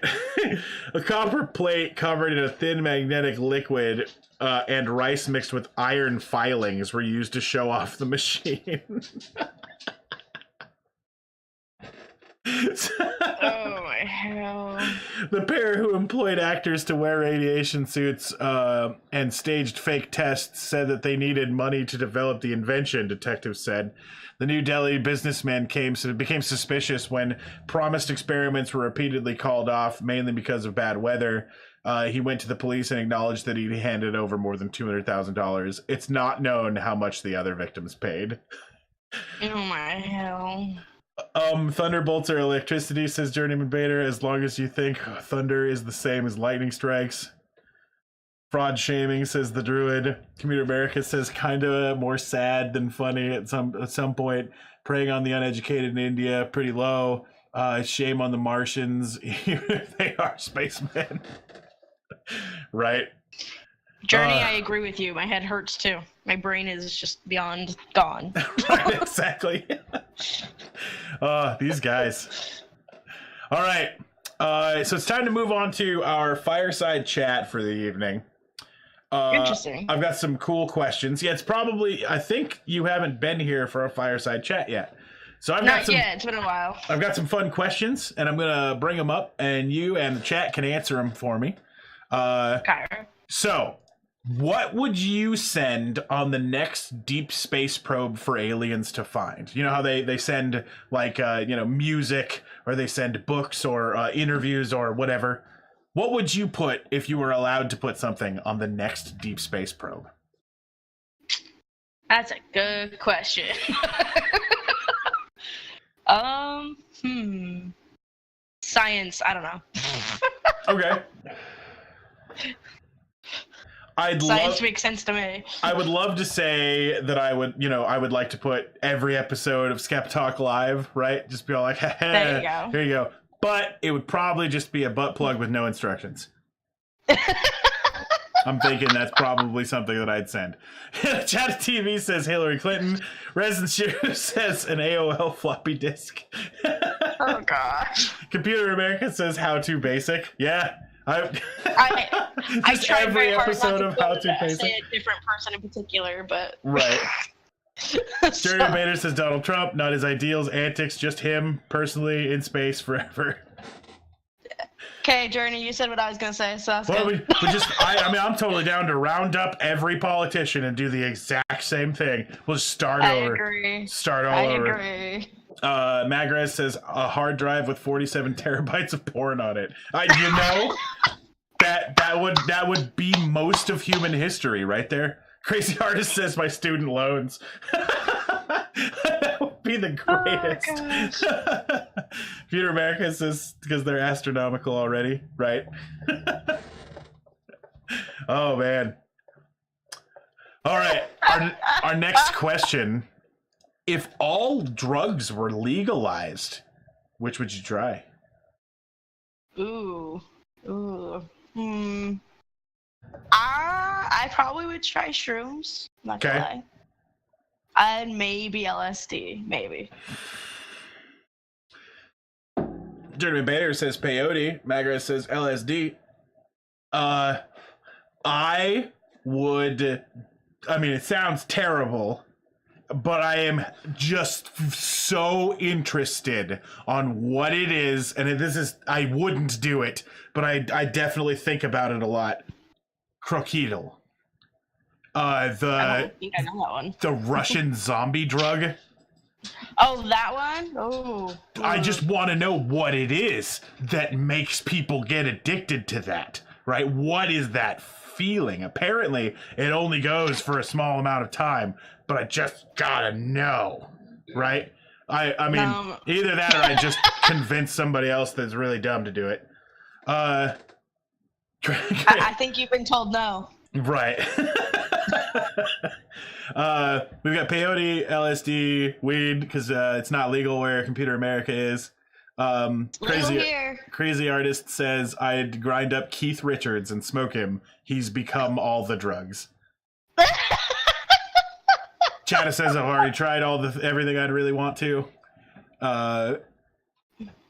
A copper plate covered in a thin magnetic liquid and rice mixed with iron filings were used to show off the machine. Oh my hell. The pair, who employed actors to wear radiation suits and staged fake tests, said that they needed money to develop the invention, detectives said. The New Delhi businessman became suspicious when promised experiments were repeatedly called off, mainly because of bad weather. He went to the police and acknowledged that he handed over more than $200,000. It's not known how much the other victims paid. Oh my hell. Thunderbolts are electricity, says Journeyman Bader, as long as you think thunder is the same as lightning strikes. Fraud shaming, says the Druid. Commuter America says kinda more sad than funny at some point. Preying on the uneducated in India, pretty low. Shame on the Martians, even if they are spacemen. Right? Journey, I agree with you. My head hurts too. My brain is just beyond gone. Right, exactly. These guys. All right. So it's time to move on to our fireside chat for the evening. Interesting. I've got some cool questions. Yeah, it's probably, I think you haven't been here for a fireside chat yet. So Not yet. It's been a while. I've got some fun questions, and I'm going to bring them up, and you and the chat can answer them for me. Okay. So, what would you send on the next deep space probe for aliens to find? You know how they send, like, music, or they send books, or interviews, or whatever. What would you put if you were allowed to put something on the next deep space probe? That's a good question. Science, I don't know. Okay. Science makes sense to me. I would love to say that I would like to put every episode of Skeptalk live, right? Just be all like, hey, there you go. Here you go. But it would probably just be a butt plug with no instructions. I'm thinking that's probably something that I'd send. Chat TV says Hillary Clinton. Resin Shoe says an AOL floppy disk. Oh gosh. Computer America says How To Basic. Yeah. I tried every very hard episode not of How To Basic. Say a different person in particular, but right. Jerry Bader says Donald Trump, not his ideals, antics, just him personally in space forever. Okay, Journey, you said what I was gonna say, so that's Well, good. I'm totally down to round up every politician and do the exact same thing. We'll just start over. Agree. Start all over. I agree. Magrez says a hard drive with 47 terabytes of porn on it. That would be most of human history right there. Crazy Artist says my student loans. That would be the greatest. Oh, Peter America says because they're astronomical already, right? Oh man. All right. Our next question. If all drugs were legalized, which would you try? Ooh. I probably would try shrooms. Not gonna lie. And maybe LSD. Maybe. Jeremy Bader says peyote. Magra says LSD. I would. I mean, it sounds terrible, but I am just so interested on what it is, and I wouldn't do it, but I definitely think about it a lot. Croquetal. I don't think I know that one. The Russian zombie drug. Oh, that one? Oh. I just want to know what it is that makes people get addicted to that, right? What is that feeling? Apparently, it only goes for a small amount of time, but I just gotta know, right? I mean, either that or I just convince somebody else that's really dumb to do it. I think you've been told no. Right. We've got peyote, LSD, weed, because it's not legal where Computer America is. Crazy Artist says I'd grind up Keith Richards and smoke him. He's become all the drugs. Chata says I've already tried everything I'd really want to.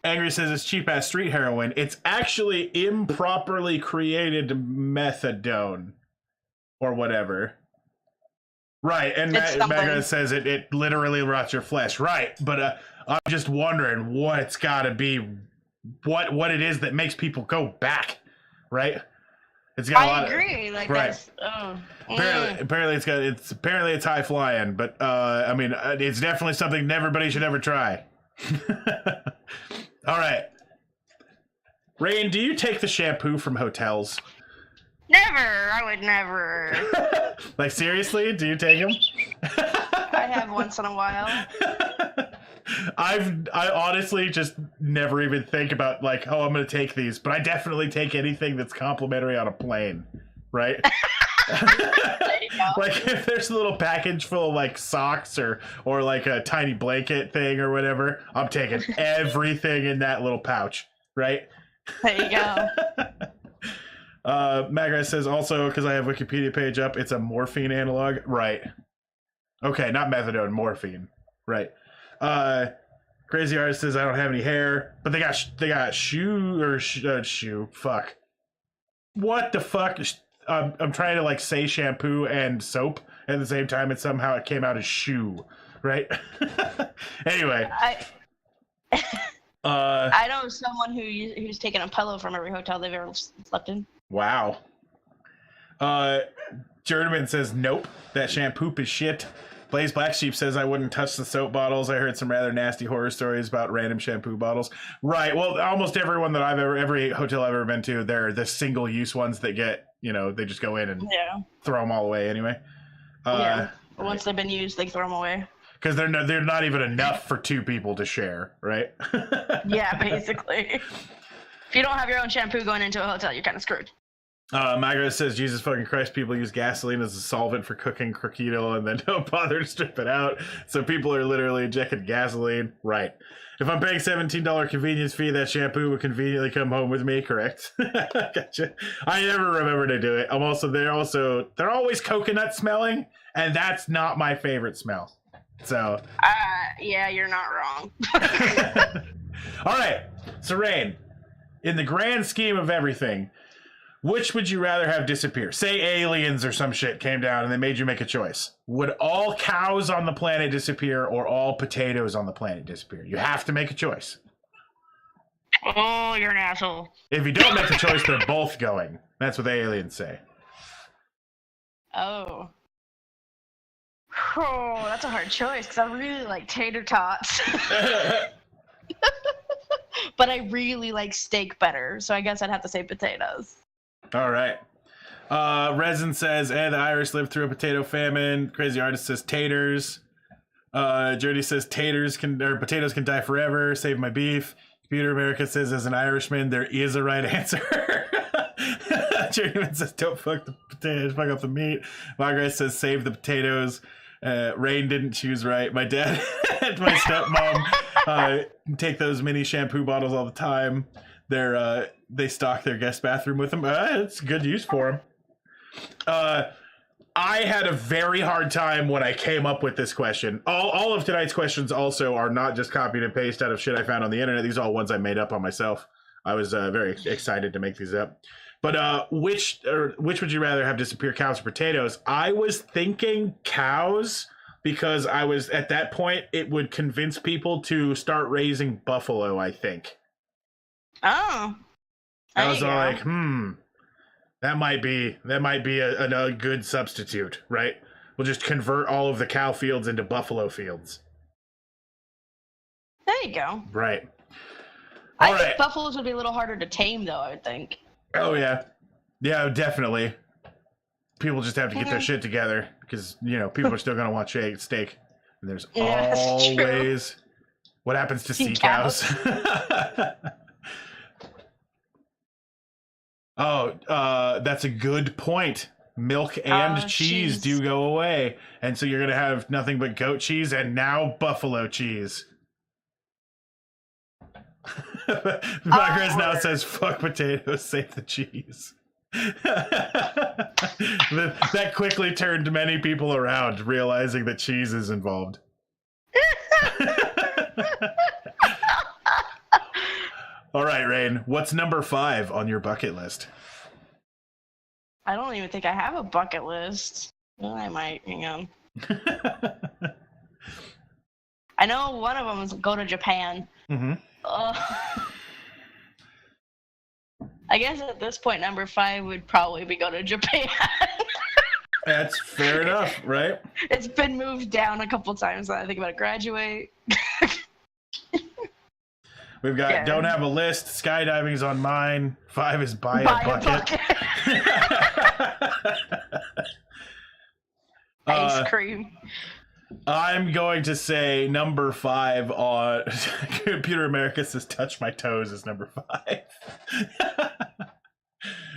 Angry says it's cheap ass street heroin. It's actually improperly created methadone or whatever. Right, and Mega says it literally rots your flesh. Right, but I'm just wondering what it's got to be, what it is that makes people go back, right? It's got a lot. I agree. Like right. Apparently it's high flying, but I mean it's definitely something everybody should ever try. All right, Rain, do you take the shampoo from hotels? Never. I would never. Like, seriously? Do you take them? I have once in a while. I honestly just never even think about, like, oh, I'm going to take these. But I definitely take anything that's complimentary on a plane, right? Like, if there's a little package full of, like, socks or like, a tiny blanket thing or whatever, I'm taking everything in that little pouch, right? There you go. Magra says also, because I have Wikipedia page up, it's a morphine analog. Right. Okay, not methadone, morphine. Right. Crazy Artist says I don't have any hair, but they got shoe. Fuck. What the fuck? I'm trying to like say shampoo and soap at the same time, and somehow it came out as shoe. Right. Anyway. I know someone who's taken a pillow from every hotel they've ever slept in. Wow. Jerniman says nope, that shampoo is shit. Blaze Black Sheep says I wouldn't touch the soap bottles. I heard some rather nasty horror stories about random shampoo bottles. Right. Well, almost everyone that every hotel I've ever been to, they're the single use ones that get, they just go in and throw them all away anyway. Once they've been used, they throw them away. Because they're not even enough for two people to share, right? Yeah, basically. If you don't have your own shampoo going into a hotel, you're kind of screwed. Magra says, Jesus fucking Christ, people use gasoline as a solvent for cooking croquetal and then don't bother to strip it out. So people are literally injecting gasoline. Right. If I'm paying $17 convenience fee, that shampoo would conveniently come home with me, correct? Gotcha. I never remember to do it. They're always coconut smelling, and that's not my favorite smell. So. Yeah, you're not wrong. All right. So, Rain, in the grand scheme of everything, which would you rather have disappear? Say aliens or some shit came down and they made you make a choice. Would all cows on the planet disappear or all potatoes on the planet disappear? You have to make a choice. Oh, you're an asshole. If you don't make the choice, they're both going. That's what the aliens say. Oh. Oh, that's a hard choice because I really like tater tots. But I really like steak better, so I guess I'd have to say potatoes. All right. Resin says, the Irish lived through a potato famine. Crazy Artist says taters. Jody says potatoes can die forever. Save my beef. Computer America says, as an Irishman, there is a right answer. Journeyman says, don't fuck the potatoes, fuck up the meat. Margaret says, save the potatoes. Rain didn't choose right. My dad and my stepmom take those mini shampoo bottles all the time. They stock their guest bathroom with them. It's good use for them. I had a very hard time when I came up with this question. All of tonight's questions also are not just copied and paste out of shit I found on the internet. These are all ones I made up on myself. I was very excited to make these up. But which would you rather have disappear, cows or potatoes? I was thinking cows because I was at that point it would convince people to start raising buffalo, I think. Oh. I was all like, that might be a good substitute, right? We'll just convert all of the cow fields into buffalo fields. There you go. Right. I think buffaloes would be a little harder to tame, though, I would think. Oh, yeah. Yeah, definitely. People just have to get their shit together because, people are still going to want steak. And there's always what happens to sea cows. That's a good point. Milk and cheese do go away. And so you're going to have nothing but goat cheese and now buffalo cheese. Progress now says, fuck potatoes, save the cheese. That quickly turned many people around, realizing that cheese is involved. All right, Rain, what's number 5 on your bucket list? I don't even think I have a bucket list. Well, I might, hang on. I know one of them is go to Japan. Mm-hmm. I guess at this point, number 5 would probably be go to Japan. That's fair enough, right? It's been moved down a couple times. I think about it. Graduate. We've got don't have a list. Skydiving's on mine. 5 is buy a bucket. Ice cream. I'm going to say number 5 on Computer America says touch my toes is number 5.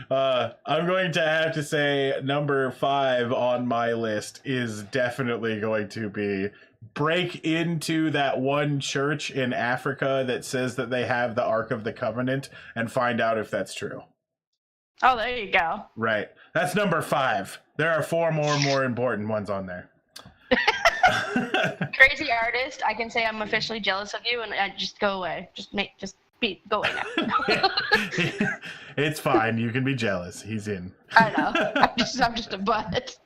I'm going to have to say number 5 on my list is definitely going to be break into that one church in Africa that says that they have the Ark of the Covenant and find out if that's true. Oh, there you go. Right. That's number 5. There are 4 more important ones on there. Crazy Artist, I can say I'm officially jealous of you and just go away. Go away now. It's fine. You can be jealous. He's in. I know. I'm just a butt.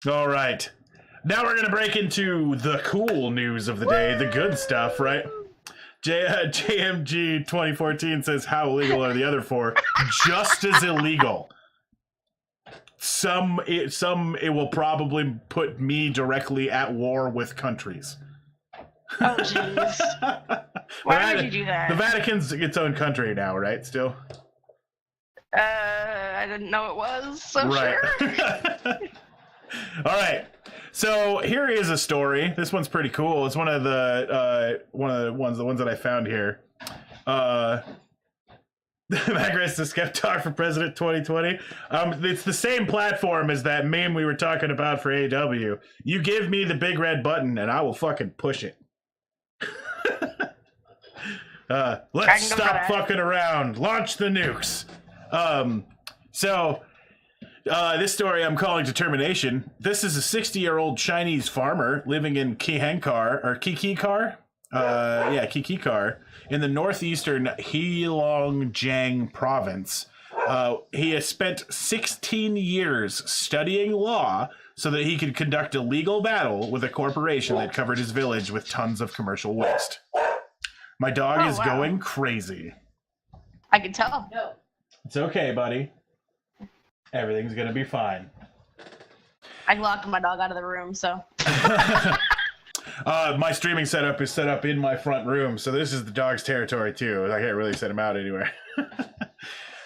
All right. Now we're going to break into the cool news of the day, the good stuff, right? JMG 2014 says, how illegal are the other 4? Just as illegal. It will probably put me directly at war with countries. Oh, jeez. Why would you do that? The Vatican's its own country now, right? Still? I didn't know it was, so right. Sure. All right. So here is a story. This one's pretty cool. It's one of the ones that I found here. Magress to Skeptalk for President 2020. It's the same platform as that meme we were talking about for AW. You give me the big red button and I will fucking push it. Let's stop fucking around. Launch the nukes. This story I'm calling Determination. This is a 60-year-old Chinese farmer living in Kikikar, in the northeastern Heilongjiang province. He has spent 16 years studying law so that he could conduct a legal battle with a corporation that covered his village with tons of commercial waste. My dog Oh, is wow. going crazy. I can tell. No. It's okay, buddy. Everything's gonna be fine. I locked my dog out of the room, so. My streaming setup is set up in my front room, so this is the dog's territory too. I can't really set him out anywhere.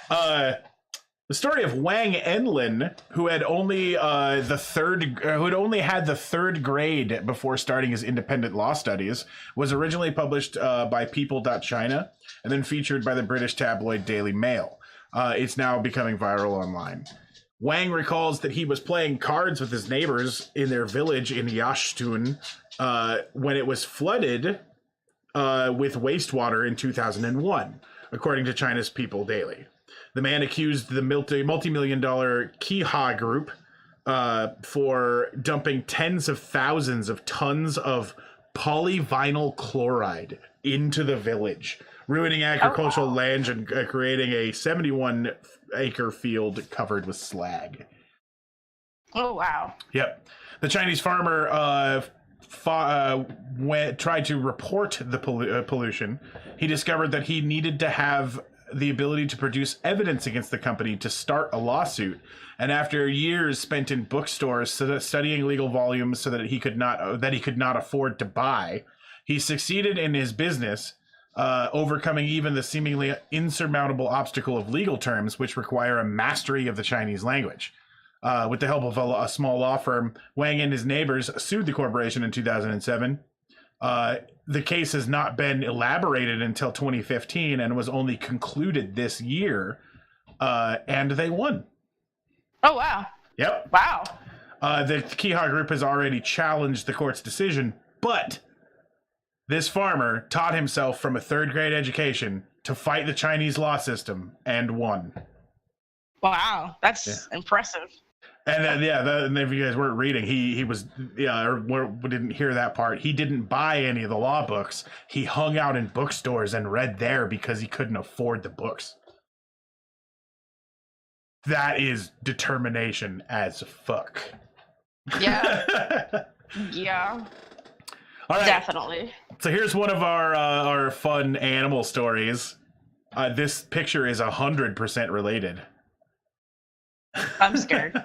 The story of Wang Enlin, who had only had the third grade before starting his independent law studies, was originally published by People.China and then featured by the British tabloid Daily Mail. It's now becoming viral online. Wang recalls that he was playing cards with his neighbors in their village in Yashtun when it was flooded with wastewater in 2001, according to China's People Daily. The man accused the multi-million-dollar Keha Group for dumping tens of thousands of tons of polyvinyl chloride into the village, ruining agricultural land and creating a 71-acre field covered with slag. Oh, wow. Yep. The Chinese farmer tried to report the pollution. He discovered that he needed to have the ability to produce evidence against the company to start a lawsuit. And after years spent in bookstores studying legal volumes so that he could not afford to buy, he succeeded in his business, overcoming even the seemingly insurmountable obstacle of legal terms, which require a mastery of the Chinese language. With the help of a small law firm, Wang and his neighbors sued the corporation in 2007. The case has not been elaborated until 2015 and was only concluded this year, and they won. Oh, wow. Yep. Wow. The Keha Group has already challenged the court's decision, but this farmer taught himself from a third-grade education to fight the Chinese law system and won. Wow. That's impressive. And then, and if you guys weren't reading, he was, or didn't hear that part, he didn't buy any of the law books. He hung out in bookstores and read there because he couldn't afford the books. That is determination as fuck. Yeah. Yeah. All right. Definitely. So here's one of our fun animal stories. This picture is 100% related. I'm scared.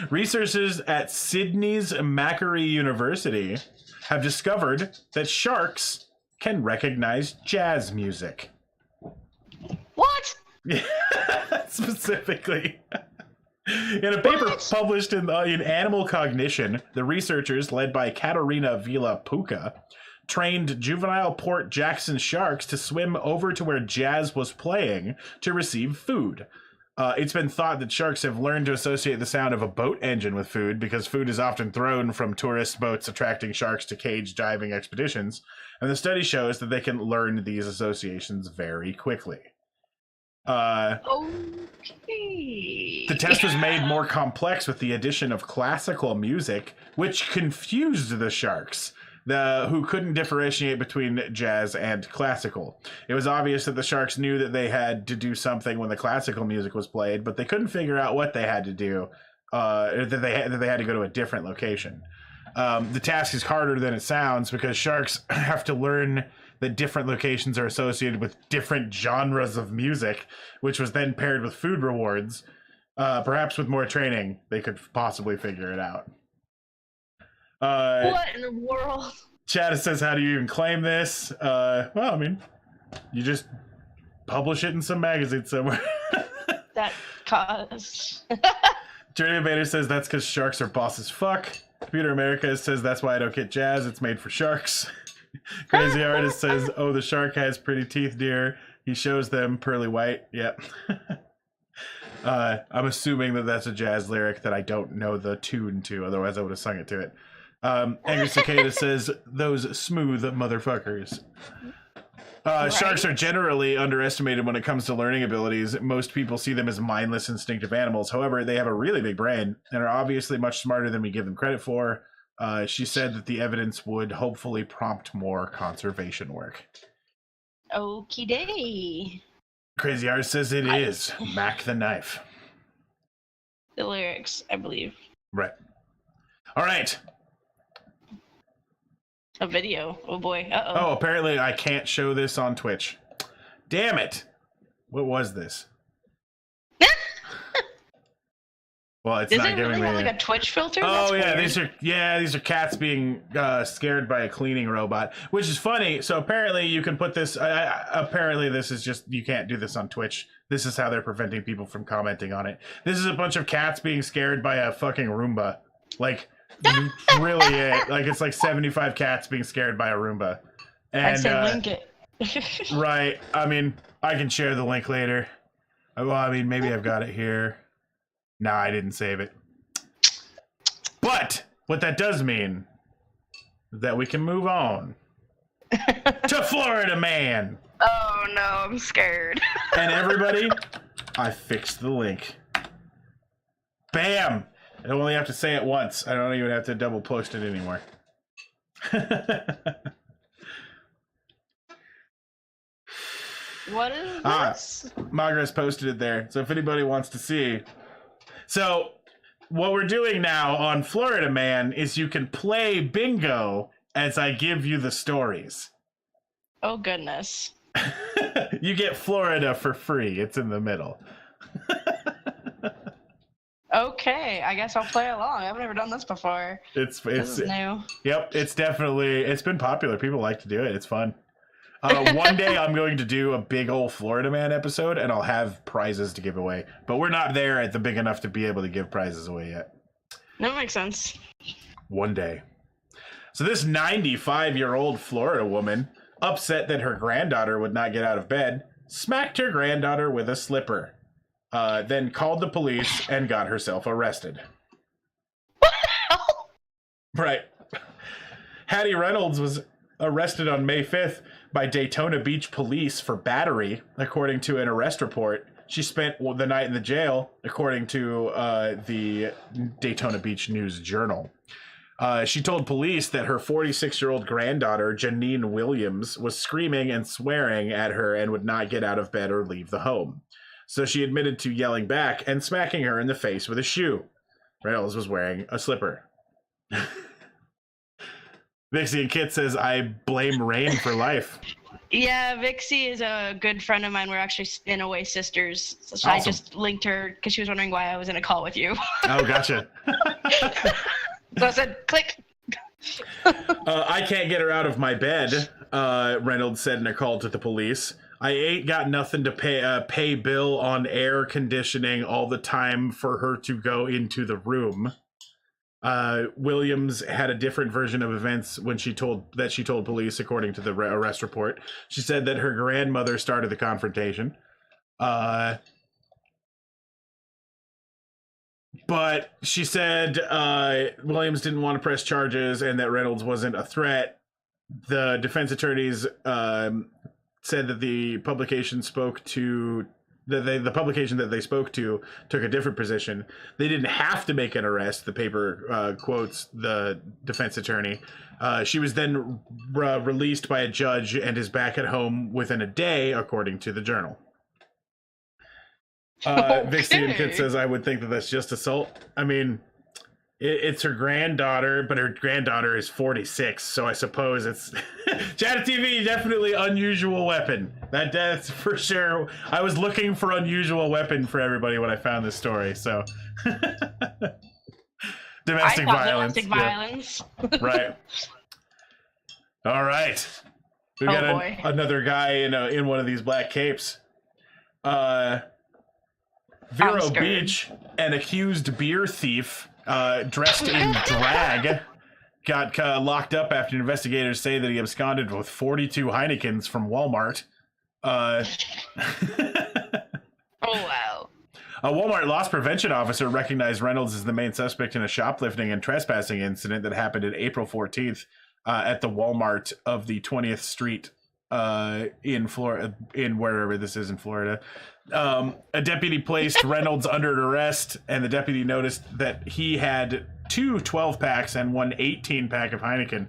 Researchers at Sydney's Macquarie University have discovered that sharks can recognize jazz music. What? Specifically. In a paper published in Animal Cognition, the researchers, led by Katerina Villa-Puca, trained juvenile Port Jackson sharks to swim over to where jazz was playing to receive food. It's been thought that sharks have learned to associate the sound of a boat engine with food because food is often thrown from tourist boats, attracting sharks to cage diving expeditions. And the study shows that they can learn these associations very quickly. Okay. The test was made more complex with the addition of classical music, which confused the sharks, who couldn't differentiate between jazz and classical. It was obvious that the sharks knew that they had to do something when the classical music was played, but they couldn't figure out what they had to do, that they had to go to a different location. The task is harder than it sounds because sharks have to learn that different locations are associated with different genres of music, which was then paired with food rewards. Perhaps with more training, they could possibly figure it out. What in the world? Chad says, how do you even claim this? Well, I mean, you just publish it in some magazine somewhere. That caused. Journey Invader says that's because sharks are boss as fuck. Computer America says that's why I don't get jazz. It's made for sharks. Crazy Artist says, oh, the shark has pretty teeth, dear. He shows them pearly white. Yep. I'm assuming that that's a jazz lyric that I don't know the tune to. Otherwise, I would have sung it to it. Angry Cicada says, those smooth motherfuckers. Sharks are generally underestimated when it comes to learning abilities. Most people see them as mindless, instinctive animals. However, they have a really big brain and are obviously much smarter than we give them credit for. She said that the evidence would hopefully prompt more conservation work. Okie day. Crazy Art says it is Mac the Knife. The lyrics, I believe. Right. All right. A video. Oh boy. Oh, apparently I can't show this on Twitch. Damn it. What was this? Well, it's Does not it giving really me have like a Twitch filter? Oh, That's yeah, weird. these are cats being scared by a cleaning robot, which is funny. So apparently you can put this. Apparently this is just you can't do this on Twitch. This is how they're preventing people from commenting on it. This is a bunch of cats being scared by a fucking Roomba. Like really, like it's like 75 cats being scared by a Roomba. And I'd say link it. right. I mean, I can share the link later. Well, I mean, maybe I've got it here. No, I didn't save it. But what that does mean is that we can move on to Florida Man. Oh no, I'm scared. And everybody, I fixed the link. Bam! I only have to say it once. I don't even have to double post it anymore. What is this? Margaret's posted it there. So if anybody wants to see. So what we're doing now on Florida Man is you can play bingo as I give you the stories. Oh goodness. You get Florida for free. It's in the middle. Okay, I guess I'll play along. I've never done this before. This is new. Yep, it's been popular. People like to do it. It's fun. One day I'm going to do a big old Florida Man episode, and I'll have prizes to give away. But we're not there at the big enough to be able to give prizes away yet. That makes sense. One day. So this 95-year-old Florida woman, upset that her granddaughter would not get out of bed, smacked her granddaughter with a slipper, then called the police and got herself arrested. What the hell? Right. Hattie Reynolds was arrested on May 5th by Daytona Beach police for battery, according to an arrest report. She spent the night in the jail, according to the Daytona Beach News Journal. She told police that her 46-year-old granddaughter, Janine Williams, was screaming and swearing at her and would not get out of bed or leave the home. So she admitted to yelling back and smacking her in the face with a shoe. Reynolds was wearing a slipper. Vixie and Kit says, I blame rain for life. Yeah, Vixie is a good friend of mine. We're actually, in a way, sisters. So Awesome. I just linked her because she was wondering why I was in a call with you. Oh, gotcha. So I said, click. I can't get her out of my bed, Reynolds said in a call to the police. I ain't got nothing to pay bill on air conditioning all the time for her to go into the room. Williams had a different version of events when she told police, according to the arrest report. She said that her grandmother started the confrontation. But she said Williams didn't want to press charges and that Reynolds wasn't a threat. The defense attorneys said that the publication the publication that they spoke to took a different position. They didn't have to make an arrest, the paper quotes the defense attorney. She was then released by a judge and is back at home within a day, according to the Journal. Vixie and Kit says, I would think that that's just assault. I mean, it's her granddaughter, but her granddaughter is 46, so I suppose it's... Chat TV, definitely unusual weapon. That's for sure. I was looking for unusual weapon for everybody when I found this story, so... Domestic violence. Domestic violence. Yeah. Right. All right. We got another guy in one of these black capes. Vero Beach, an accused beer thief dressed in drag, got locked up after investigators say that he absconded with 42 Heinekens from Walmart. Oh, wow. A Walmart loss prevention officer recognized Reynolds as the main suspect in a shoplifting and trespassing incident that happened on April 14th at the Walmart of the 20th Street in Florida, in wherever this is in Florida. A deputy placed Reynolds under arrest, and the deputy noticed that he had 2 12-packs and 1 18-pack of Heineken.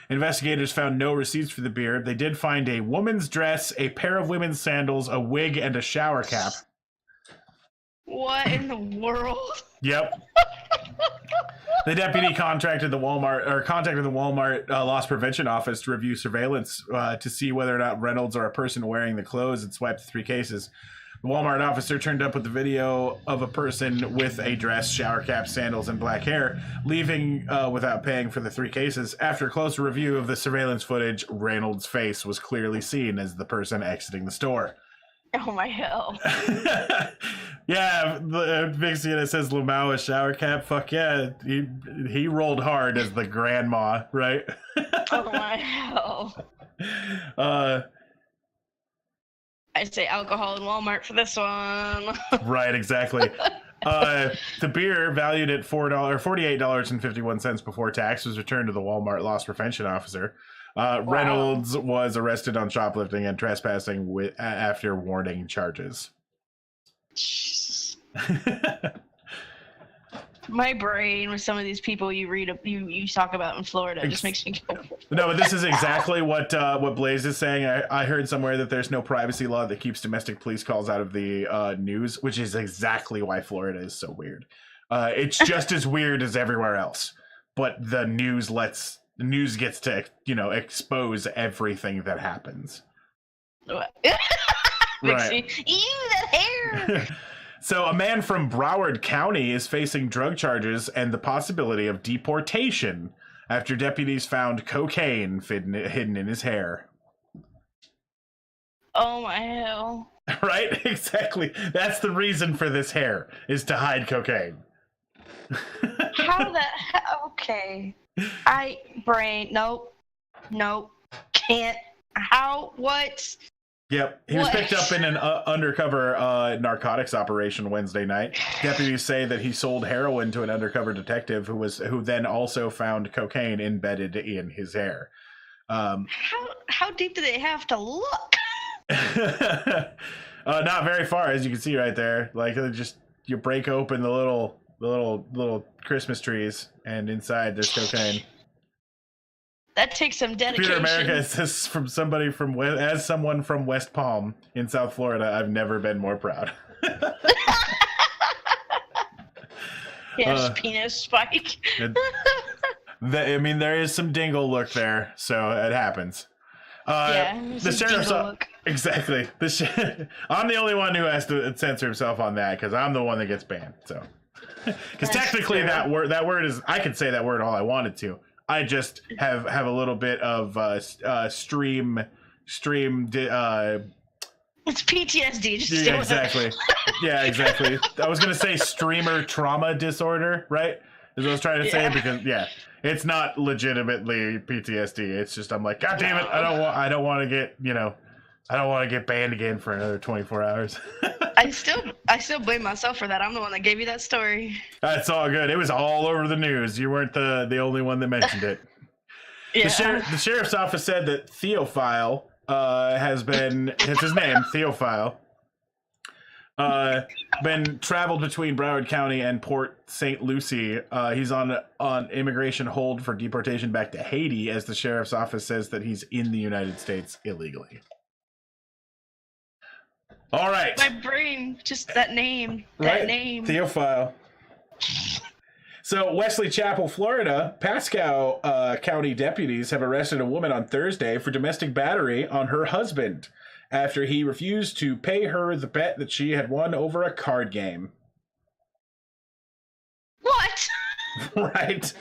Investigators found no receipts for the beer. They did find a woman's dress, a pair of women's sandals, a wig, and a shower cap. What in the world? Yep. The deputy contacted the Walmart loss prevention office to review surveillance to see whether or not Reynolds or a person wearing the clothes had swiped the 3 cases. The Walmart officer turned up with the video of a person with a dress, shower cap, sandals, and black hair, leaving without paying for the 3 cases. After a closer review of the surveillance footage, Reynolds' face was clearly seen as the person exiting the store. Oh my hell. Yeah, the big scene that says Lamau a shower cap. Fuck yeah, he rolled hard as the grandma, right? Oh my hell. I say alcohol in Walmart for this one. Right, exactly. The beer, valued at $48.51 before tax, was returned to the Walmart loss prevention officer. Reynolds was arrested on shoplifting and trespassing after warning charges. My brain with some of these people you talk about in Florida just makes me go. No, but this is exactly what Blaze is saying. I heard somewhere that there's no privacy law that keeps domestic police calls out of the news, which is exactly why Florida is so weird. It's just as weird as everywhere else, but the news gets to expose everything that happens. Right. Ew, that hair. So a man from Broward County is facing drug charges and the possibility of deportation after deputies found cocaine hidden in his hair. Oh my hell. Right? Exactly. That's the reason for this hair, is to hide cocaine. How the hell? Okay. Nope, can't. How? What? Yep, he was picked up in an undercover narcotics operation Wednesday night. Deputies say that he sold heroin to an undercover detective who then also found cocaine embedded in his hair. How deep do they have to look? Not very far, as you can see right there. Like, you break open the little Christmas trees, and inside there's cocaine. That takes some dedication. Peter America says as someone from West Palm in South Florida, I've never been more proud. Yes, penis spike. There is some dingle look there, so it happens. The sheriff's exactly. I'm the only one who has to censor himself on that because I'm the one that gets banned. So, because technically true. that word is, I could say that word all I wanted to. I just have a little bit of stream. It's PTSD. Just yeah, exactly. Yeah, exactly. I was gonna say streamer trauma disorder, right? Is what I was trying to say because it's not legitimately PTSD. It's just I'm like, God damn it, I don't want to get banned again for another 24 hours. I still blame myself for that. I'm the one that gave you that story. That's all good. It was all over the news. You weren't the only one that mentioned it. Yeah. The sheriff's office said that Theophile it's his name, Theophile, been traveled between Broward County and Port St. Lucie. He's on immigration hold for deportation back to Haiti, as the sheriff's office says that he's in the United States illegally. All right. My brain, just that name. Theophile. So, Wesley Chapel, Florida, Pasco County deputies have arrested a woman on Thursday for domestic battery on her husband after he refused to pay her the bet that she had won over a card game. What? Right.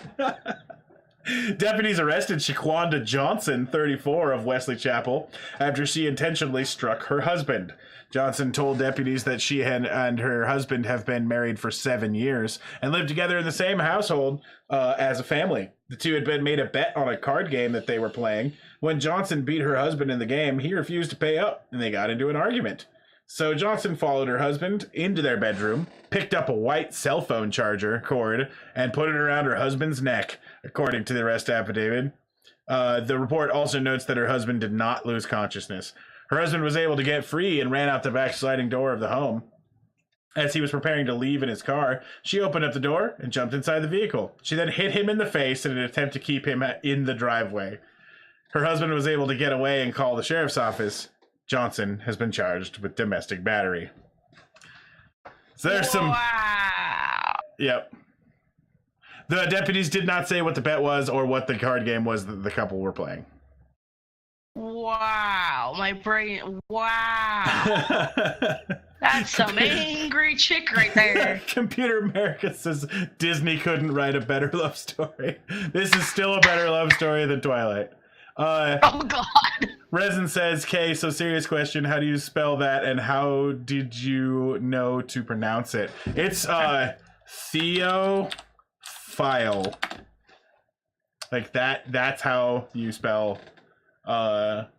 Deputies arrested Shaquanda Johnson, 34, of Wesley Chapel, after she intentionally struck her husband. Johnson told deputies that she and her husband have been married for 7 years and lived together in the same household as a family. The two had made a bet on a card game that they were playing. When Johnson beat her husband in the game, he refused to pay up, and they got into an argument. So Johnson followed her husband into their bedroom, picked up a white cell phone charger cord, and put it around her husband's neck, according to the arrest affidavit. The report also notes that her husband did not lose consciousness. Her husband was able to get free and ran out the back sliding door of the home. As he was preparing to leave in his car, she opened up the door and jumped inside the vehicle. She then hit him in the face in an attempt to keep him in the driveway. Her husband was able to get away and call the sheriff's office. Johnson has been charged with domestic battery. So there's some... Wow. Yep. The deputies did not say what the bet was or what the card game was that the couple were playing. Wow, my brain. Wow. That's some angry chick right there. Computer America says Disney couldn't write a better love story. This is still a better love story than Twilight. Oh, God. Resin says, Kay, so serious question. How do you spell that and how did you know to pronounce it? It's Theophile. Like that's how you spell that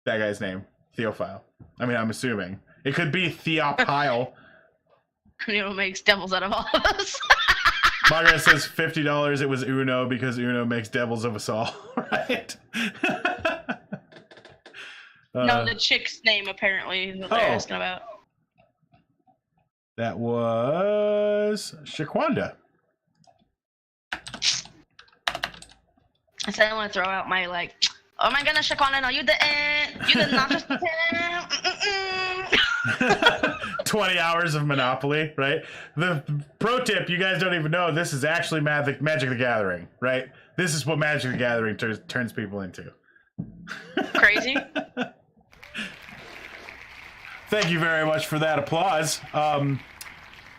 guy's name. Theophile. I mean, I'm assuming. It could be Theophile. Makes devils out of all of us. Margaret says $50. It was Uno because Uno makes devils of us all, right? No, the chick's name apparently is what they're asking about. That was Shaquanda. I said I want to throw out my oh my goodness, Shaquanda, no, you didn't. You did not just 20 hours of Monopoly, right? The pro tip, you guys don't even know, this is actually Magic the Gathering, right? This is what Magic the Gathering turns people into. Crazy. Thank you very much for that applause.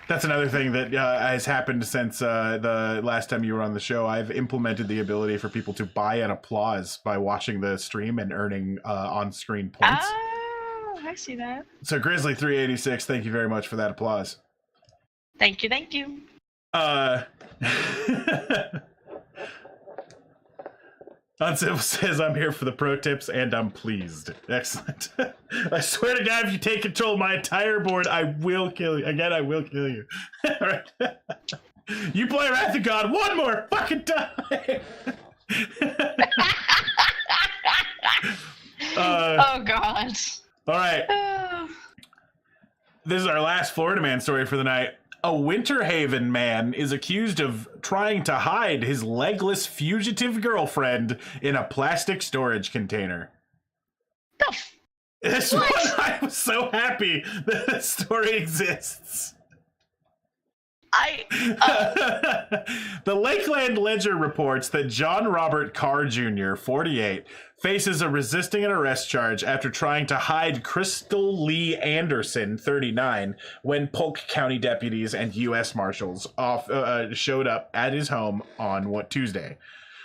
That's another thing that has happened since the last time you were on the show. I've implemented the ability for people to buy an applause by watching the stream and earning on-screen points. Oh, I see that. So Grizzly386, thank you very much for that applause. Thank you, thank you. Uncivil says, I'm here for the pro tips and I'm pleased. Excellent. I swear to God, if you take control of my entire board, I will kill you. Again, I will kill you. All right. You play Wrath of God one more fucking time. Oh, God. All right. This is our last Florida man story for the night. A Winter Haven man is accused of trying to hide his legless fugitive girlfriend in a plastic storage container. This one, I was so happy that this story exists. The Lakeland Ledger reports that John Robert Carr Jr., 48, faces a resisting an arrest charge after trying to hide Crystal Lee Anderson, 39, when Polk County deputies and U.S. Marshals showed up at his home on Tuesday.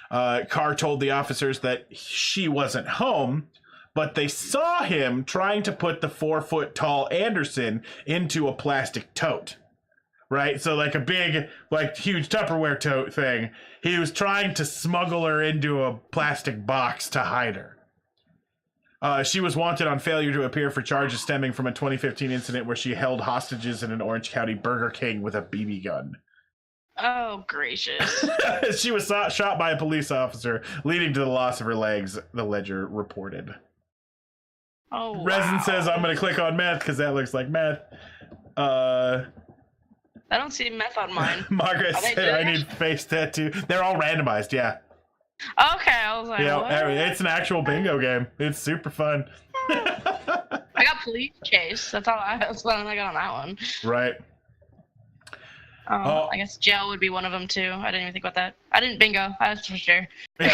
Carr told the officers that she wasn't home, but they saw him trying to put the 4-foot-tall Anderson into a plastic tote. Right? So like a big, huge Tupperware tote thing. He was trying to smuggle her into a plastic box to hide her. She was wanted on failure to appear for charges stemming from a 2015 incident where she held hostages in an Orange County Burger King with a BB gun. Oh, gracious. She was shot by a police officer, leading to the loss of her legs, the Ledger reported. Oh, wow. Resin says, I'm going to click on meth because that looks like meth. I don't see meth on mine. Margaret said, I need face tattoo. They're all randomized, yeah. Okay, I was like, yeah, it's an actual bingo game. It's super fun. I got police chase. That's all I got on that one. Right. I guess jail would be one of them too. I didn't even think about that. I didn't bingo. That's for sure. Yep.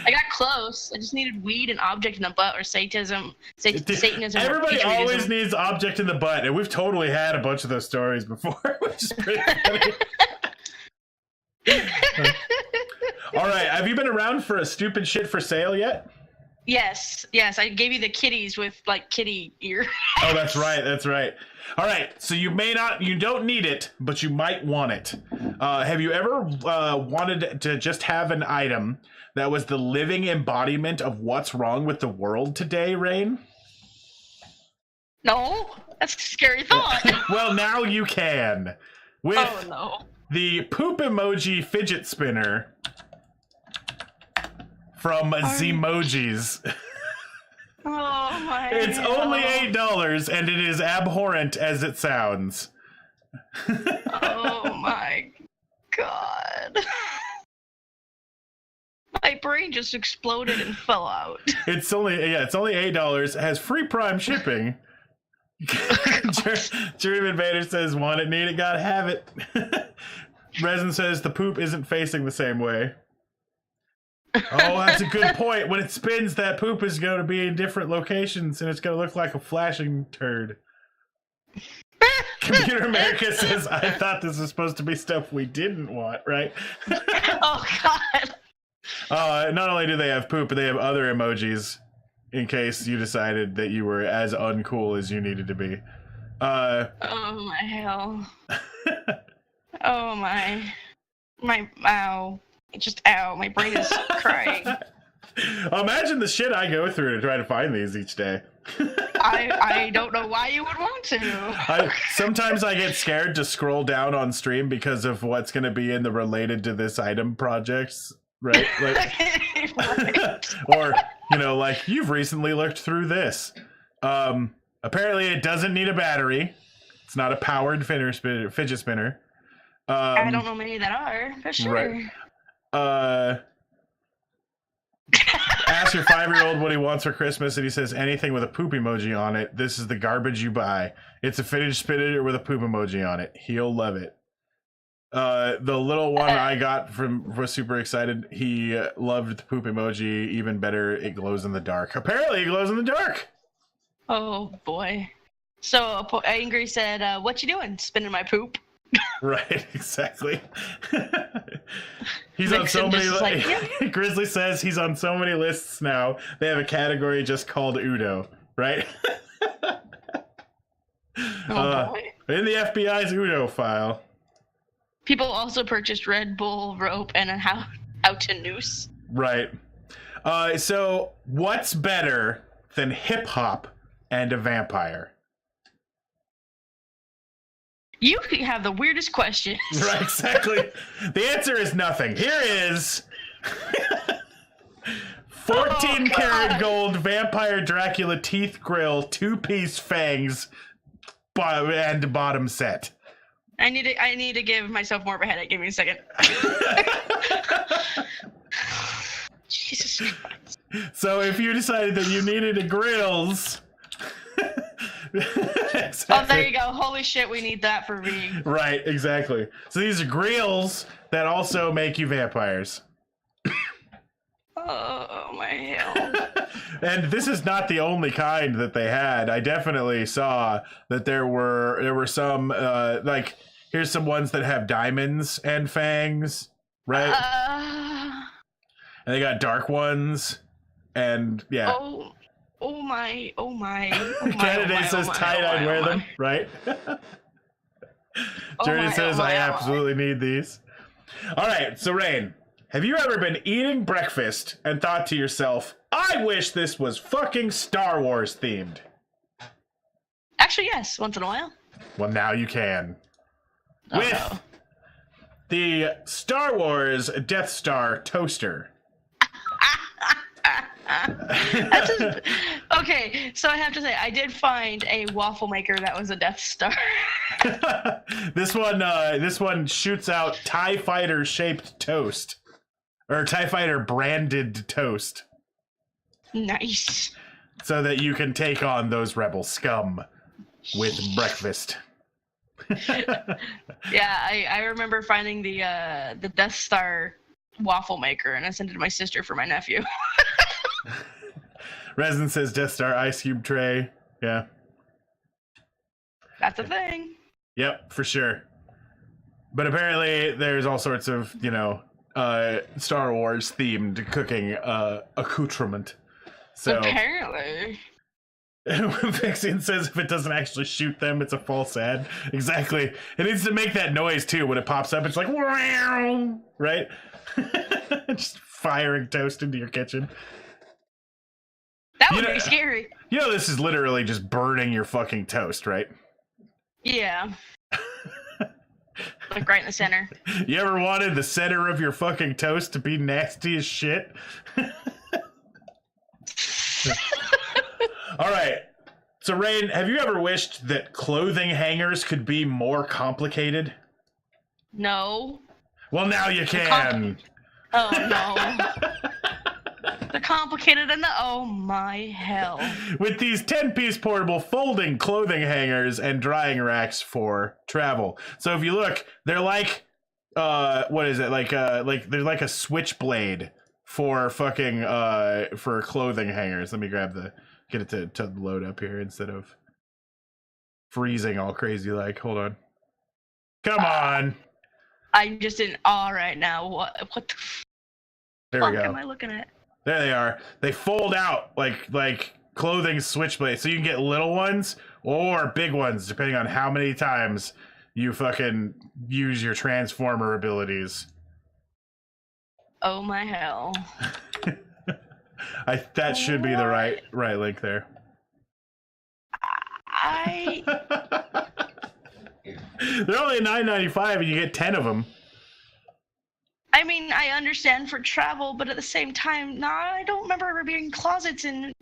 I got close. I just needed weed and object in the butt or Satanism. Satanism. Everybody always needs object in the butt, and we've totally had a bunch of those stories before, which is pretty funny. All right, have you been around for a stupid shit for sale yet? Yes. I gave you the kitties with kitty ear. Oh, that's right. All right, so you don't need it, but you might want it. Have you ever wanted to just have an item that was the living embodiment of what's wrong with the world today, Rain? No, that's a scary thought. Well, now you can. With the poop emoji fidget spinner from Zemojis. Oh my It's only $8 and it is abhorrent as it sounds. Oh my God. My brain just exploded and fell out. It's only $8. It has free Prime shipping. Dream Invader says, want it, need it, gotta have it. Resin says the poop isn't facing the same way. Oh, that's a good point. When it spins, that poop is going to be in different locations, and it's going to look like a flashing turd. Computer America says, I thought this was supposed to be stuff we didn't want, right? Oh, God. Not only do they have poop, but they have other emojis in case you decided that you were as uncool as you needed to be. Oh, my hell. Oh, my. Ow. Ow. My brain is crying. Imagine the shit I go through to try to find these each day. I don't know why you would want to. Sometimes I get scared to scroll down on stream because of what's going to be in the related to this item projects, right? Like, right. Or, like, you've recently looked through this. Apparently it doesn't need a battery. It's not a powered fidget spinner. I don't know many that are, for sure. Right. Ask your 5-year-old what he wants for Christmas, and he says anything with a poop emoji on it. This is the garbage you buy. It's a fidget spinner with a poop emoji on it. He'll love it. The little one I got was super excited. He loved the poop emoji even better. It glows in the dark. Apparently, it glows in the dark. Oh boy. So Angry said, "What you doing? Spinning my poop?" Right, exactly. He's on so many. Grizzly says he's on so many lists now. They have a category just called Udo, right? Boy. In the FBI's Udo file. People also purchased Red Bull rope and a how to noose. Right. So what's better than hip hop and a vampire? You have the weirdest questions. Right, exactly. The answer is nothing. Here is 14 karat gold vampire Dracula teeth grill, 2-piece fangs, and bottom set. I need to give myself more of a headache. Give me a second. Jesus Christ. So if you decided that you needed a grills... Exactly. Oh, there you go. Holy shit, we need that for me. Right, exactly. So these are grills that also make you vampires. Oh my hell. And this is not the only kind that they had. I definitely saw that there were some like here's some ones that have diamonds and fangs, right? And they got dark ones, and yeah. Oh my. Kennedy says tight, I'd wear them, right? Journey says I absolutely need these. All right, so Rain, have you ever been eating breakfast and thought to yourself, I wish this was fucking Star Wars themed? Actually, yes, once in a while. Well, now you can. With the Star Wars Death Star toaster. Okay, so I have to say, I did find a waffle maker that was a Death Star. This one shoots out TIE Fighter shaped toast, or TIE Fighter branded toast. Nice. So that you can take on those rebel scum with breakfast. Yeah, I remember finding the Death Star waffle maker, and I sent it to my sister for my nephew. Resin says Death Star ice cube tray. Yeah. That's a thing. Yep, for sure. But apparently there's all sorts of, Star Wars themed cooking accoutrement. So apparently. Vixen says if it doesn't actually shoot them, it's a false ad. Exactly. It needs to make that noise too. When it pops up, it's like, wow, right? Just firing toast into your kitchen. That would be scary. This is literally just burning your fucking toast, right? Yeah. Like right in the center. You ever wanted the center of your fucking toast to be nasty as shit? All right. So, Rain, have you ever wished that clothing hangers could be more complicated? No. Well, now you can. Oh, no. They're complicated and oh my hell. With these 10-piece portable folding clothing hangers and drying racks for travel. So if you look, they're like what is it, like there's like a switchblade for fucking for clothing hangers. Let me get it to load up here instead of freezing all crazy. Like, hold on, come on. I'm just in awe right now. What the There fuck we go. am I looking at? There they are. They fold out like clothing switchblades, so you can get little ones or big ones depending on how many times you fucking use your transformer abilities. Oh my hell. That should be the right link there. They're only $9.95 and you get 10 of them. I mean, I understand for travel, but at the same time, I don't remember there being closets in,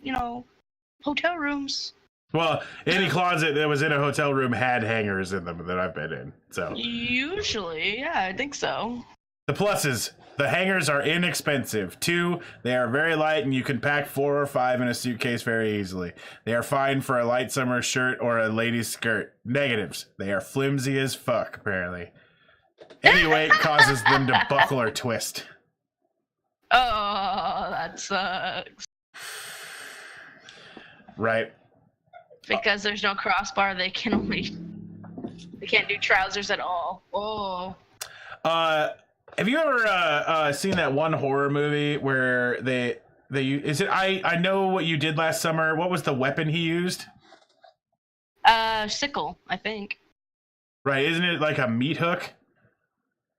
hotel rooms. Well, any closet that was in a hotel room had hangers in them that I've been in. So Usually, yeah, I think so. The pluses: the hangers are inexpensive. 2, they are very light and you can pack 4 or 5 in a suitcase very easily. They are fine for a light summer shirt or a lady's skirt. Negatives: they are flimsy as fuck, apparently. Any weight causes them to buckle or twist. Oh, that sucks. Right. Because there's no crossbar, they can't do trousers at all. Oh. Have you ever seen that one horror movie where I Know What You Did Last Summer? What was the weapon he used? Sickle, I think. Right, isn't it like a meat hook?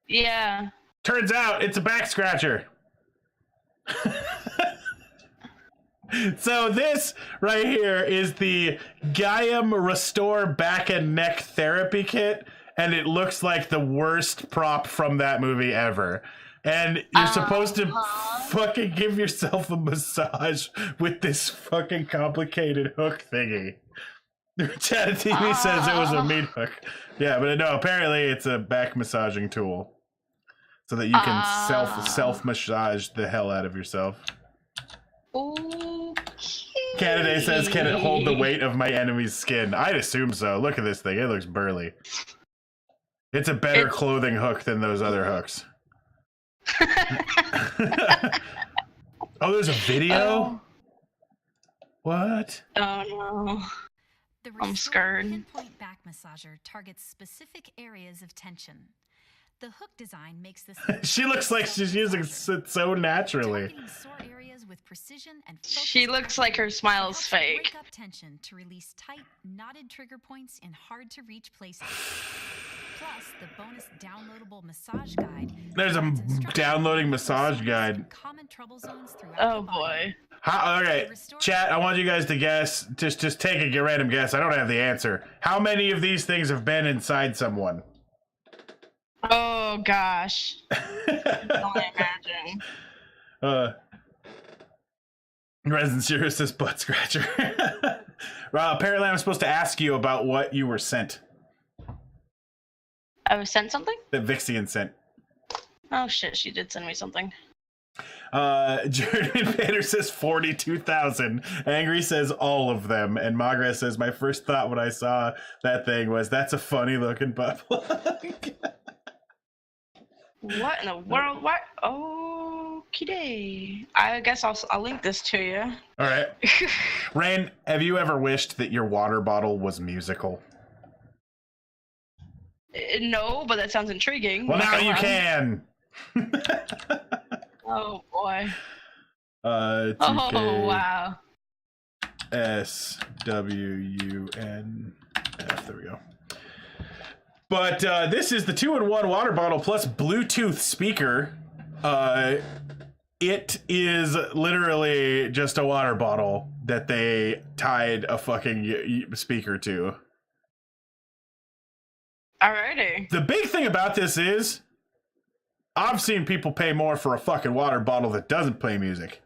Yeah. Turns out it's a back scratcher. So this right here is the Gaiam Restore Back and Neck Therapy Kit, and it looks like the worst prop from that movie ever. And you're supposed to fucking give yourself a massage with this fucking complicated hook thingy. Chat TV says it was a meat hook. Yeah, but no, apparently it's a back massaging tool. So that you can self massage the hell out of yourself. Okay. Canada says, can it hold the weight of my enemy's skin? I'd assume so. Look at this thing. It looks burly. It's a better clothing hook than those other hooks. Oh, there's a video? What? Oh, no. I'm scared. Pinpoint back massager targets specific areas of tension. The hook design makes this. She looks like she's using it so naturally. With precision and she looks like her smile is fake. Break up tension to release tight, knotted trigger points in hard-to-reach places. Plus, the bonus downloadable massage guide. There's a downloading massage guide. Common trouble zones throughout oh boy. Okay, chat. I want you guys to guess. Just take a random guess. I don't have the answer. How many of these things have been inside someone? Oh gosh. I can't imagine. Resident Zero says butt scratcher. Well, apparently I'm supposed to ask you about what you were sent. I was sent something? That Vixian sent. Oh shit, she did send me something. Jordan Vader says 42,000. Angry says all of them. And Magra says, my first thought when I saw that thing was, that's a funny looking butt plug. What in the world? What? Okay. I guess I'll link this to you. All right. Rain, have you ever wished that your water bottle was musical? No, but that sounds intriguing. Well, now you can. Oh boy. 2K oh wow. SWUNF. There we go. But this is the 2-in-1 water bottle plus Bluetooth speaker. It is literally just a water bottle that they tied a fucking speaker to. Alrighty. The big thing about this is, I've seen people pay more for a fucking water bottle that doesn't play music.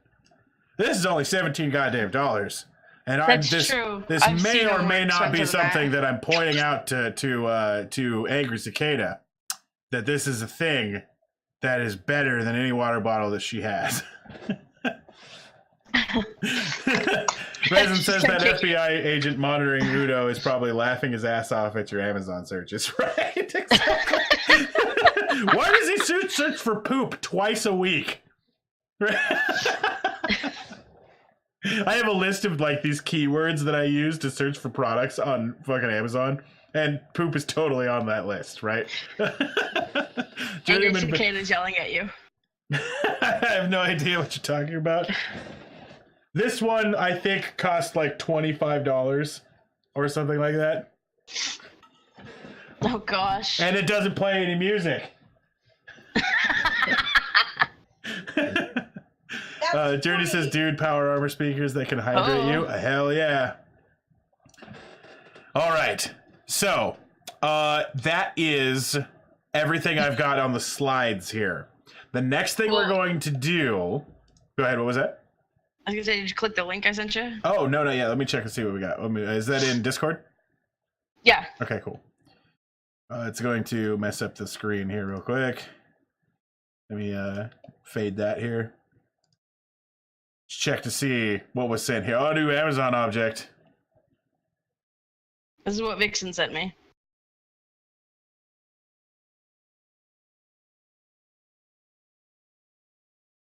This is only $17 goddamn dollars. And true. This may or may not be something that I'm pointing out to Angry Cicada, that this is a thing that is better than any water bottle that she has. Resin says that FBI agent monitoring Udo is probably laughing his ass off at your Amazon searches, right? Exactly. Why does he search for poop twice a week? I have a list of like these keywords that I use to search for products on fucking Amazon, and poop is totally on that list, right? And your kid is yelling at you. I have no idea what you're talking about. This one I think cost like $25 or something like that. Oh gosh. And it doesn't play any music. Journey says, dude, power armor speakers that can hydrate you. Hell yeah. All right. So, that is everything I've got on the slides here. The next thing we're going to do... Go ahead, what was that? I was going to say, did you click the link I sent you? Oh, no, yeah. Let me check and see what we got. Is that in Discord? Yeah. Okay, cool. It's going to mess up the screen here real quick. Let me fade that here. Check to see what was sent here. Oh, new Amazon object. This is what Vixen sent me.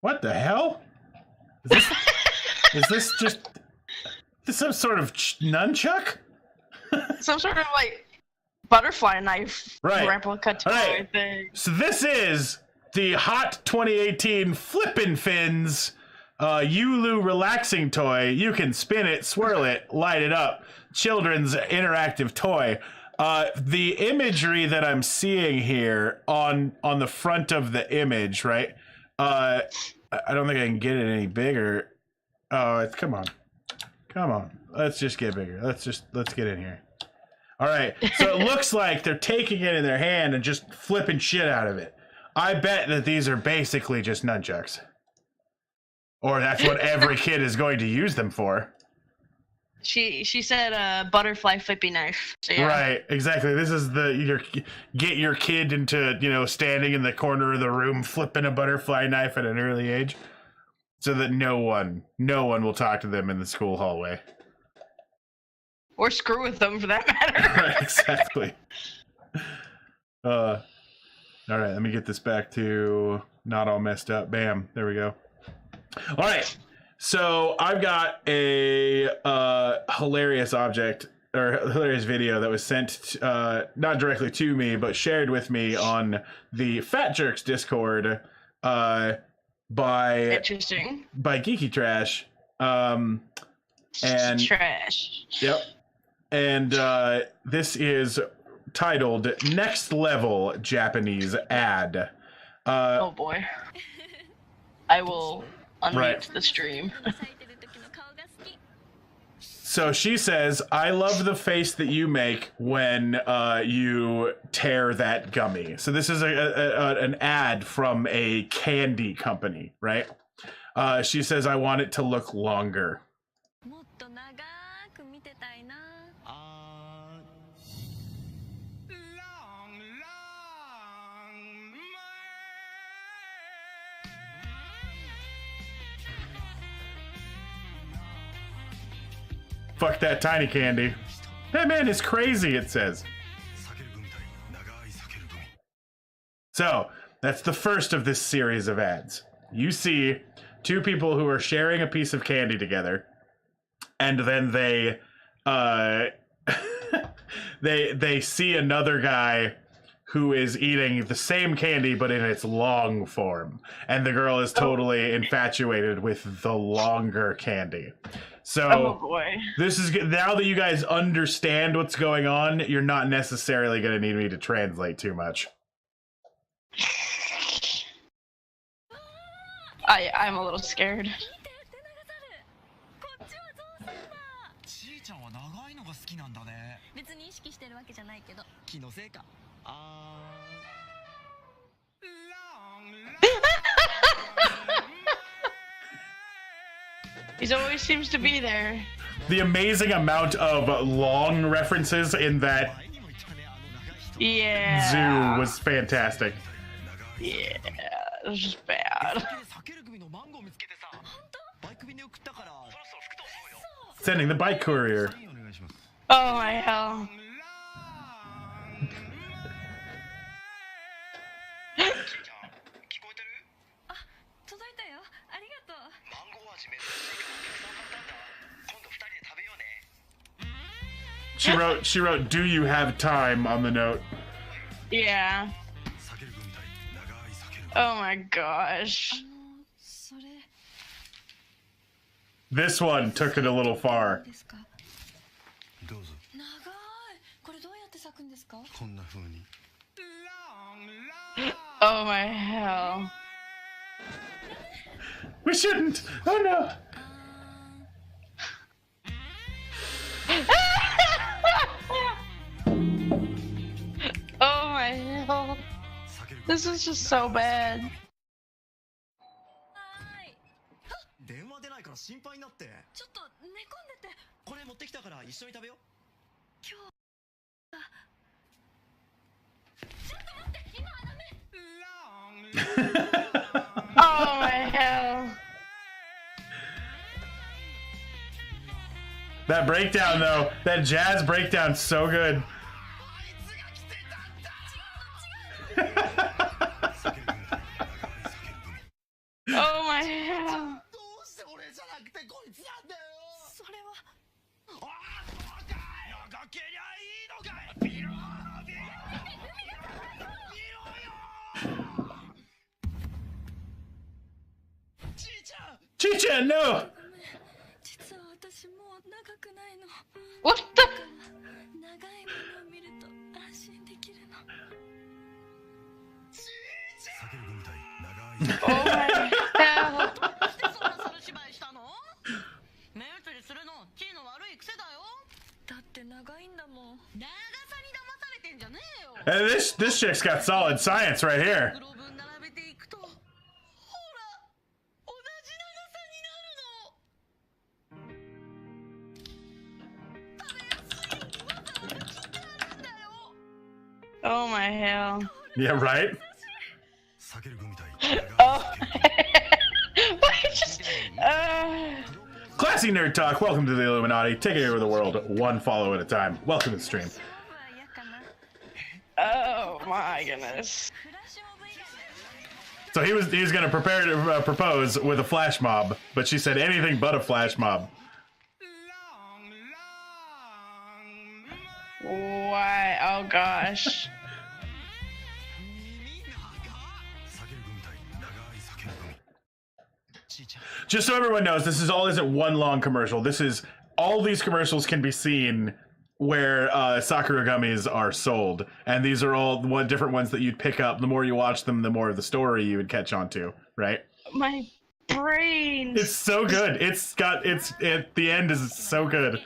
What the hell? Is this just some sort of nunchuck? Some sort of like butterfly knife replica toy thing. So this is the Hot 2018 Flippin' Fins Yulu relaxing toy. You can spin it, swirl it, light it up. Children's interactive toy. The imagery that I'm seeing here on the front of the image, right? I don't think I can get it any bigger. Oh, come on. Let's just get bigger. Let's get in here. All right. So it looks like they're taking it in their hand and just flipping shit out of it. I bet that these are basically just nunchucks. Or that's what every kid is going to use them for. She said butterfly flippy knife. So yeah. Right, exactly. This is get your kid into, standing in the corner of the room flipping a butterfly knife at an early age, so that no one will talk to them in the school hallway. Or screw with them for that matter. Right, exactly. All right, let me get this back to not all messed up. Bam, there we go. All right. So I've got a hilarious video that was sent not directly to me, but shared with me on the Fat Jerks Discord by Geeky Trash. And Trash. Yep. And this is titled "Next Level Japanese Ad." Oh boy. I will unmute the stream. So she says, "I love the face that you make when you tear that gummy." So this is an ad from a candy company, right? She says, "I want it to look longer." Fuck that tiny candy. That man is crazy, it says. So, that's the first of this series of ads. You see two people who are sharing a piece of candy together, and then they they see another guy who is eating the same candy but in its long form, and the girl is totally infatuated with the longer candy. So this is now that you guys understand what's going on, you're not necessarily going to need me to translate too much. I'm a little scared. He always seems to be there. The amazing amount of long references in that zoo was fantastic. Yeah, it was just bad. Sending the bike courier. Oh my hell. She wrote, "Do you have time?" on the note. Yeah. Oh my gosh. This one took it a little far. Oh my hell. We shouldn't. Oh no. Oh my hell. This is just so bad. 電話出ないから心配になって。ちょっと寝込んでて。これ持ってきたから一緒に食べよう。今日。ちょっと待って、今はダメ。Oh my hell. That breakdown though, that jazz breakdown, so good. Oh my hell. Chicha, no! What the? Oh my hell. And this chick's got solid science right here. Oh my hell. Yeah, right? Oh. Classy Nerd Talk, welcome to the Illuminati, taking over the world one follow at a time. Welcome to the stream. Oh my goodness. So he was gonna prepare to propose with a flash mob, but she said anything but a flash mob. Why? Oh gosh. Just so everyone knows, this isn't one long commercial. This is all these commercials can be seen where Sakura gummies are sold, and these are all different ones that you'd pick up. The more you watch them, the more of the story you would catch on to, right? My brain. It's so good. The end is so good.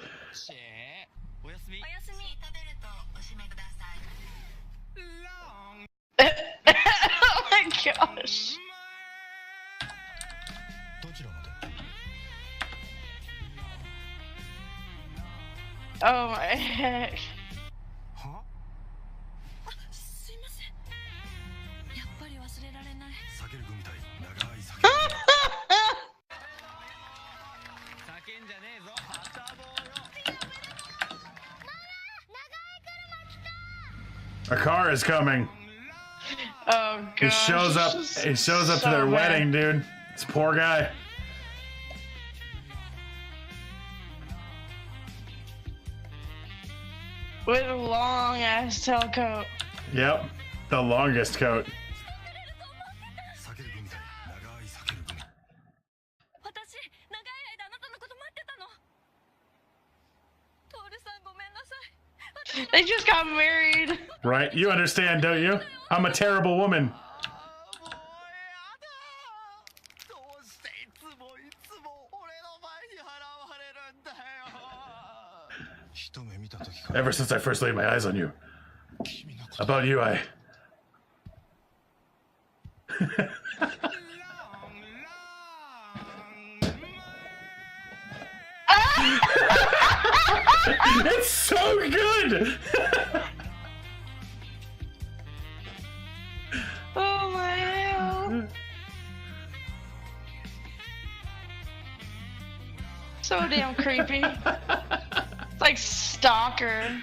Oh my gosh. Oh my heck. A car is coming. Oh gosh. He shows up to their wedding, dude. This poor guy. With a long ass tailcoat. Yep, the longest coat. They just got married. Right? You understand, don't you? I'm a terrible woman. Ever since I first laid my eyes on you. About you, I... It's so good! Oh my hell. So damn creepy. It's like stalker.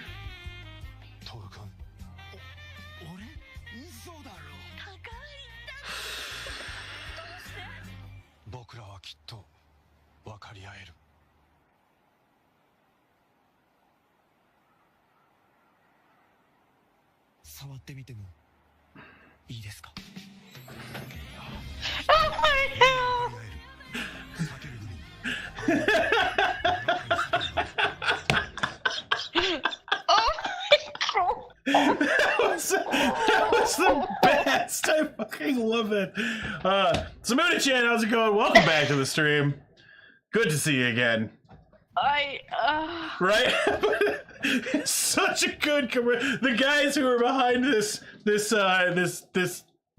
触ってみてもいいですか？ Oh my god! That was the best. I fucking love it. Samuna-chan, how's it going? Welcome back to the stream. Good to see you again. Right? It's such a good career. The guys who are behind this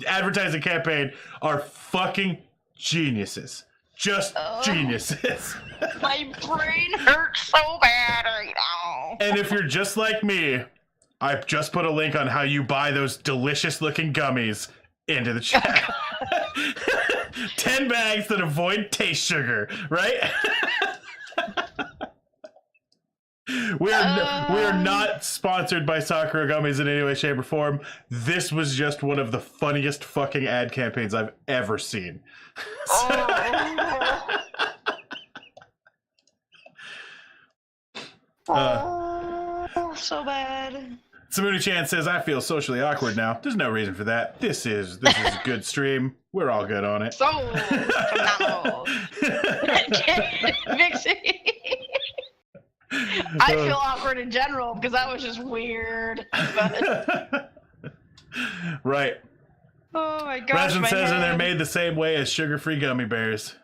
advertising campaign are fucking geniuses. Just geniuses. My brain hurts so bad right now. And if you're just like me, I've just put a link on how you buy those delicious looking gummies into the chat. 10 bags that avoid taste sugar, right? We are not sponsored by Sakura Gummies in any way, shape, or form. This was just one of the funniest fucking ad campaigns I've ever seen. So bad. Samuna-chan says, I feel socially awkward now. There's no reason for that. This is a good stream. We're all good on it. So phenomenal. Vixie. I feel awkward in general because that was just weird. But... Right. Oh my gosh. Resin says they're made the same way as sugar-free gummy bears.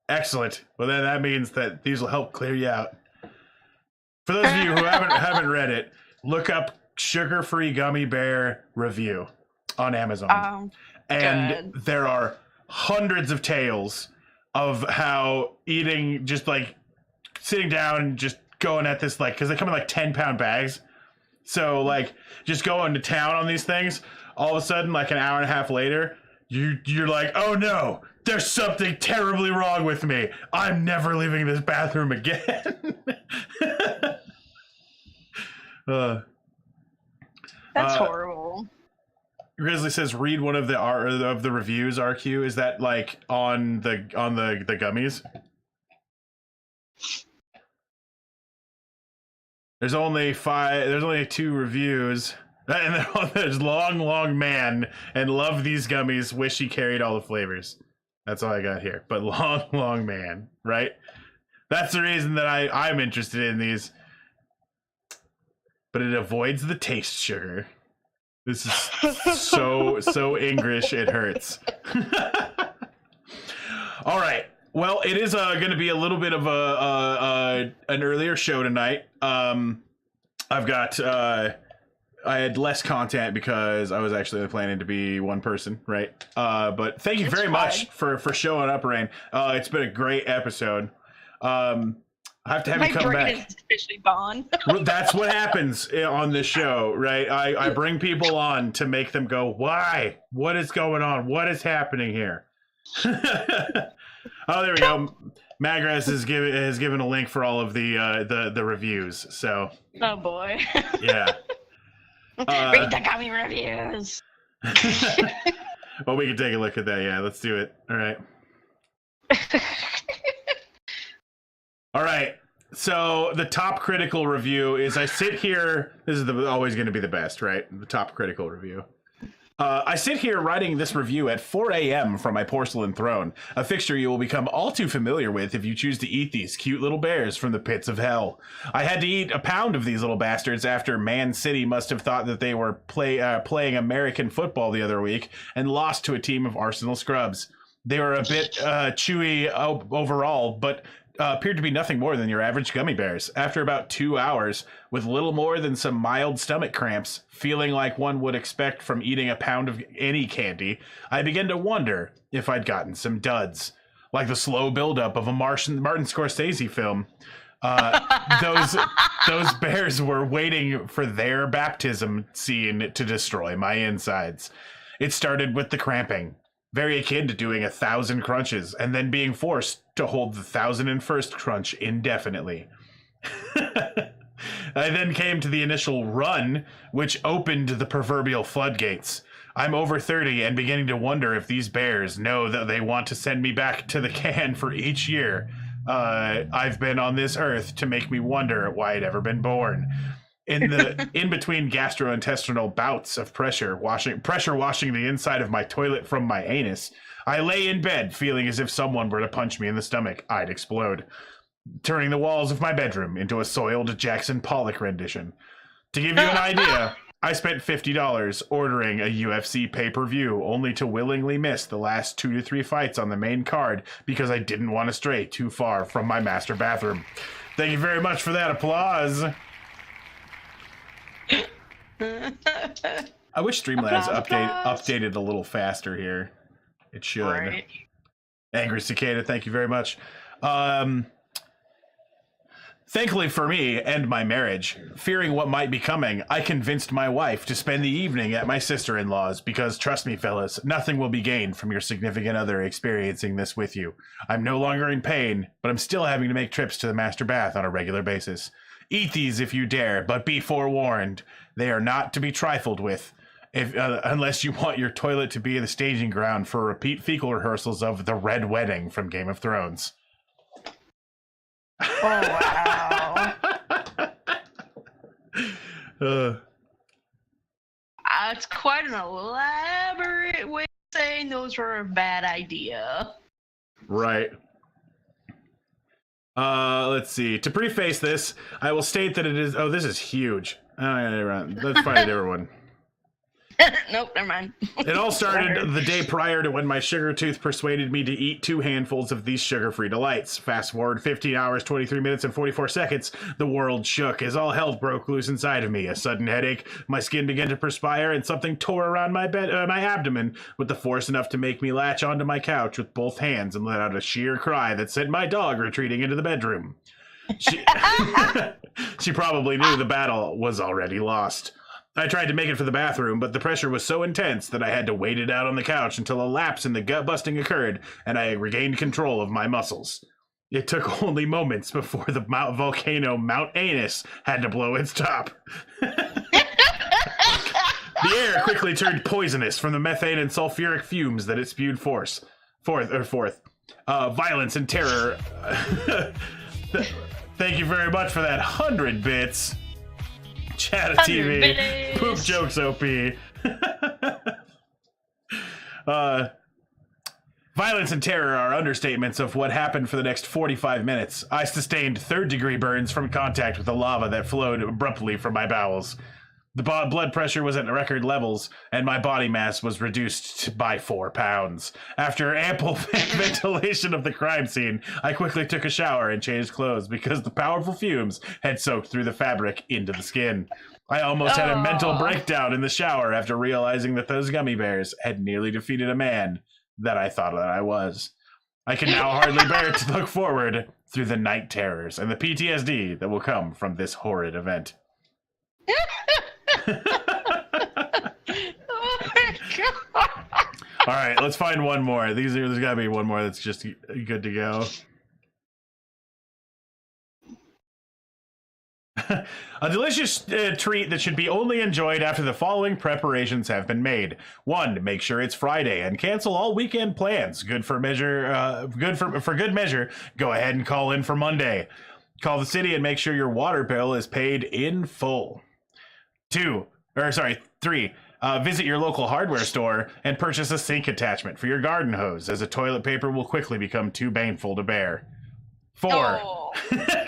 Excellent. Well, then that means that these will help clear you out. For those of you who haven't read it, look up sugar-free gummy bear review on Amazon. And good. There are hundreds of tales of how eating, just like sitting down and just going at this, like, because they come in like 10-pound bags. So like just going to town on these things, all of a sudden, like an hour and a half later, you're like, oh no, there's something terribly wrong with me. I'm never leaving this bathroom again. That's horrible. Grizzly says, read one of the reviews. RQ, is that like on the gummies? There's only 2 reviews, and there's long man and love these gummies. Wish he carried all the flavors. That's all I got here. But long man, right? That's the reason that I'm interested in these. But it avoids the taste sugar. This is so English it hurts. All right. Well, it is going to be a little bit of an earlier show tonight. I've got I had less content because I was actually planning to be one person, right? But thank you very much for showing up, Rain. It's been a great episode. I have to have you come back. My brain is officially gone. That's what happens on this show, right? I bring people on to make them go, why? What is going on? What is happening here? Oh, there we go. Magras has given a link for all of the reviews. So. Oh boy. Yeah. Read the gummy reviews. Well, we can take a look at that. Yeah, let's do it. All right. All right. So the top critical review is, I sit here. This is always going to be the best, right? The top critical review. I sit here writing this review at 4 a.m. from my porcelain throne, a fixture you will become all too familiar with if you choose to eat these cute little bears from the pits of hell. I had to eat a pound of these little bastards after Man City must have thought that they were playing American football the other week and lost to a team of Arsenal scrubs. They were a bit chewy overall, but appeared to be nothing more than your average gummy bears. After about 2 hours, with little more than some mild stomach cramps, feeling like one would expect from eating a pound of any candy, I began to wonder if I'd gotten some duds. Like the slow buildup of a Martin Scorsese film. Those bears were waiting for their baptism scene to destroy my insides. It started with the cramping. Very akin to doing 1,000 crunches and then being forced to hold the 1,001st crunch indefinitely. I then came to the initial run, which opened the proverbial floodgates. I'm over 30 and beginning to wonder if these bears know that they want to send me back to the can for each year I've been on this earth to make me wonder why I'd ever been born. in between gastrointestinal bouts of pressure washing the inside of my toilet from my anus, I lay in bed feeling as if someone were to punch me in the stomach, I'd explode, turning the walls of my bedroom into a soiled Jackson Pollock rendition. To give you an idea, I spent $50 ordering a UFC pay-per-view only to willingly miss the last 2 to 3 fights on the main card because I didn't want to stray too far from my master bathroom. Thank you very much for that applause. I wish Streamlabs updated a little faster here. It should. Right. Angry Cicada, thank you very much. Thankfully for me and my marriage, fearing what might be coming, I convinced my wife to spend the evening at my sister-in-law's because, trust me, fellas, nothing will be gained from your significant other experiencing this with you. I'm no longer in pain, but I'm still having to make trips to the master bath on a regular basis. Eat these if you dare, but be forewarned. They are not to be trifled with, unless you want your toilet to be the staging ground for repeat fecal rehearsals of The Red Wedding from Game of Thrones. Oh, wow. It's quite an elaborate way of saying those were a bad idea. Right. Let's see. To preface this, I will state that it is... Oh, this is huge. Let's find a different one. Nope, never mind. It all started the day prior to when my sugar tooth persuaded me to eat 2 handfuls of these sugar-free delights. Fast forward 15 hours, 23 minutes, and 44 seconds, the world shook as all hell broke loose inside of me. A sudden headache, my skin began to perspire, and something tore around my abdomen with the force enough to make me latch onto my couch with both hands and let out a sheer cry that sent my dog retreating into the bedroom. She probably knew the battle was already lost. I tried to make it for the bathroom, but the pressure was so intense that I had to wait it out on the couch until a lapse in the gut busting occurred and I regained control of my muscles. It took only moments before the volcano Mount Anus had to blow its top. The air quickly turned poisonous from the methane and sulfuric fumes that it spewed forth. Violence and terror. Thank you very much for that 100 bits. Chat TV, poop jokes OP. Violence and terror are understatements of what happened for the next 45 minutes. I sustained 3rd-degree burns from contact with the lava that flowed abruptly from my bowels. The blood pressure was at record levels, and my body mass was reduced by 4 pounds. After ample ventilation of the crime scene, I quickly took a shower and changed clothes because the powerful fumes had soaked through the fabric into the skin. I almost had a mental breakdown in the shower after realizing that those gummy bears had nearly defeated a man that I thought that I was. I can now hardly bear to look forward through the night terrors and the PTSD that will come from this horrid event. Oh my god. All right, let's find one more. There's got to be one more that's just good to go. A delicious treat that should be only enjoyed after the following preparations have been made. 1, make sure it's Friday and cancel all weekend plans. Good for good measure, go ahead and call in for Monday. Call the city and make sure your water bill is paid in full. 3, visit your local hardware store and purchase a sink attachment for your garden hose, as a toilet paper will quickly become too painful to bear. 4,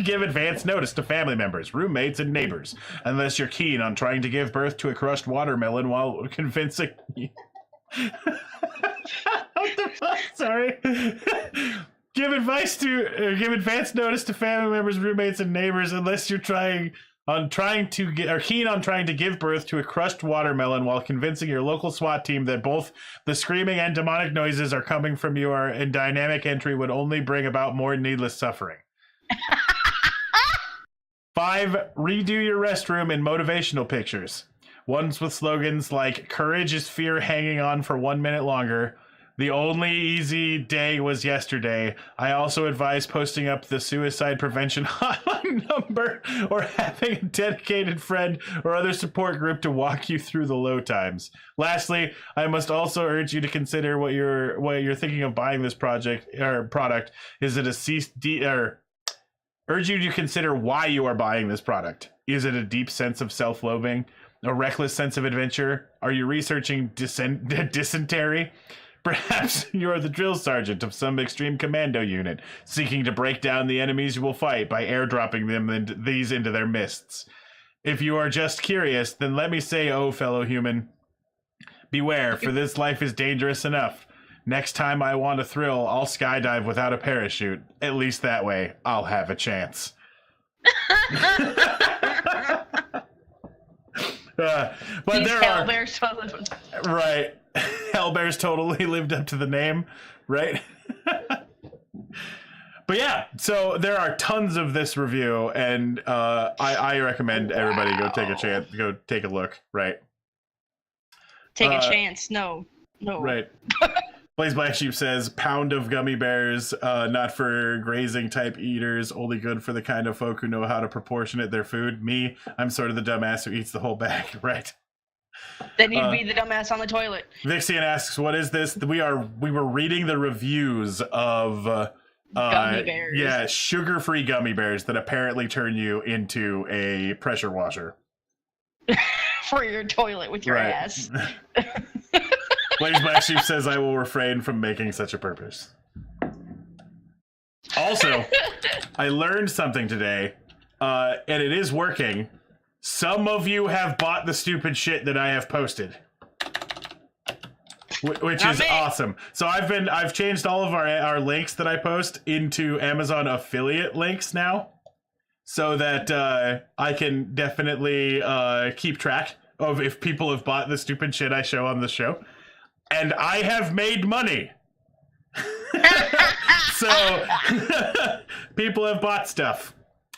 give advance notice to family members, roommates, and neighbors, unless you're keen on trying to give birth to a crushed watermelon while convincing... What the fuck? Sorry. Give advance notice to family members, roommates, and neighbors, unless you're keen on trying to give birth to a crushed watermelon while convincing your local SWAT team that both the screaming and demonic noises are coming from you and dynamic entry would only bring about more needless suffering. 5, redo your restroom in motivational pictures. Ones with slogans like, "Courage is fear hanging on for 1 minute longer," "The only easy day was yesterday." I also advise posting up the suicide prevention hotline number or having a dedicated friend or other support group to walk you through the low times. Lastly, I must also urge you to consider what you're thinking of buying this product. Is it a Urge you to consider why you are buying this product. Is it a deep sense of self-loathing? A reckless sense of adventure? Are you researching dysentery? Perhaps you are the drill sergeant of some extreme commando unit, seeking to break down the enemies you will fight by airdropping them into their mists. If you are just curious, then let me say, oh, fellow human, beware, for this life is dangerous enough. Next time I want a thrill, I'll skydive without a parachute. At least that way, I'll have a chance. But these there hell are bears right. Hellbears totally lived up to the name, right? But yeah, so there are tons of this review, and I recommend everybody go take a chance, go take a look, right? Take a chance. No. Right. Blaze Black Sheep says, pound of gummy bears, not for grazing type eaters, only good for the kind of folk who know how to proportionate their food. Me, I'm sort of the dumbass who eats the whole bag, right? Then you'd be the dumbass on the toilet. Vixian asks, what is this? We were reading the reviews of gummy bears. Yeah, sugar-free gummy bears that apparently turn you into a pressure washer. For your toilet with your ass. Blaze Black Sheep says, I will refrain from making such a purpose. Also, I learned something today, and it is working. Some of you have bought the stupid shit that I have posted, which is awesome. So I've changed all of our links that I post into Amazon affiliate links now, so that I can definitely keep track of if people have bought the stupid shit I show on the show. And I have made money. So people have bought stuff.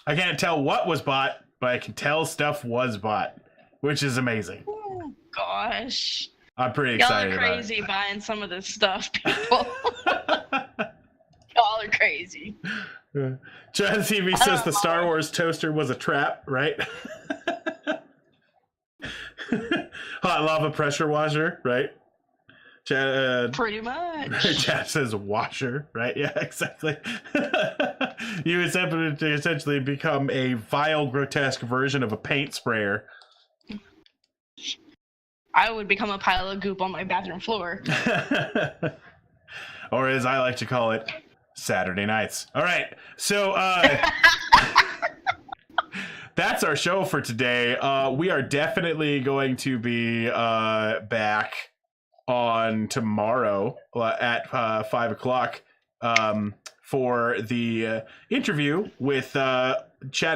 I can't tell what was bought, but I can tell stuff was bought, which is amazing. Oh, gosh. I'm pretty excited Y'all are crazy buying some of this stuff, people. Y'all are crazy. Chad TV says the Star Wars toaster was a trap, right? Hot lava pressure washer, right? Pretty much. Chat says washer, right? Yeah, exactly. You essentially become a vile, grotesque version of a paint sprayer. I would become a pile of goop on my bathroom floor. Or as I like to call it, Saturday nights. All right, so that's our show for today. We are definitely going to be back on tomorrow at 5 o'clock for the interview with Chatta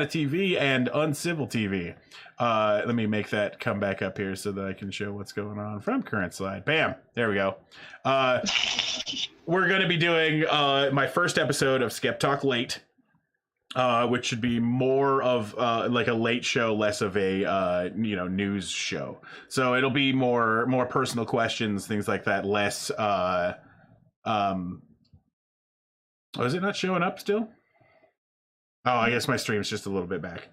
TV and Uncivil TV. Let me make that come back up here so that I can show what's going on from current slide. Bam! There we go. We're going to be doing my first episode of Skeptalk Late, which should be more of like a late show, less of a news show. So it'll be more personal questions, things like that. Less. Oh, is it not showing up still? Oh, I guess my stream's just a little bit back.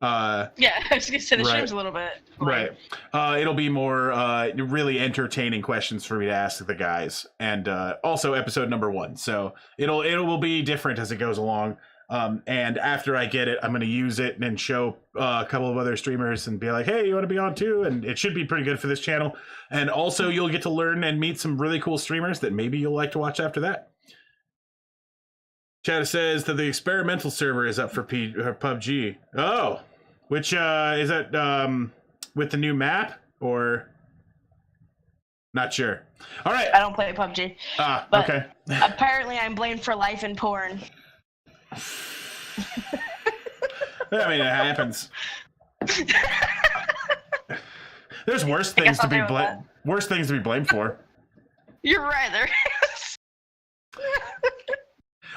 Yeah, I was gonna say the stream's a little bit. Right. It'll be more really entertaining questions for me to ask the guys, and also episode number 1. So it will be different as it goes along. And after I get it, I'm going to use it and then show a couple of other streamers and be like, hey, you want to be on too? And it should be pretty good for this channel. And also you'll get to learn and meet some really cool streamers that maybe you'll like to watch after that. Chad says that the experimental server is up for PUBG. Oh, which is that with the new map or not sure? All right. I don't play PUBG. But okay. Apparently I'm blamed for life in porn. I mean, it happens. There's worse things to be blamed for. You're right, there is.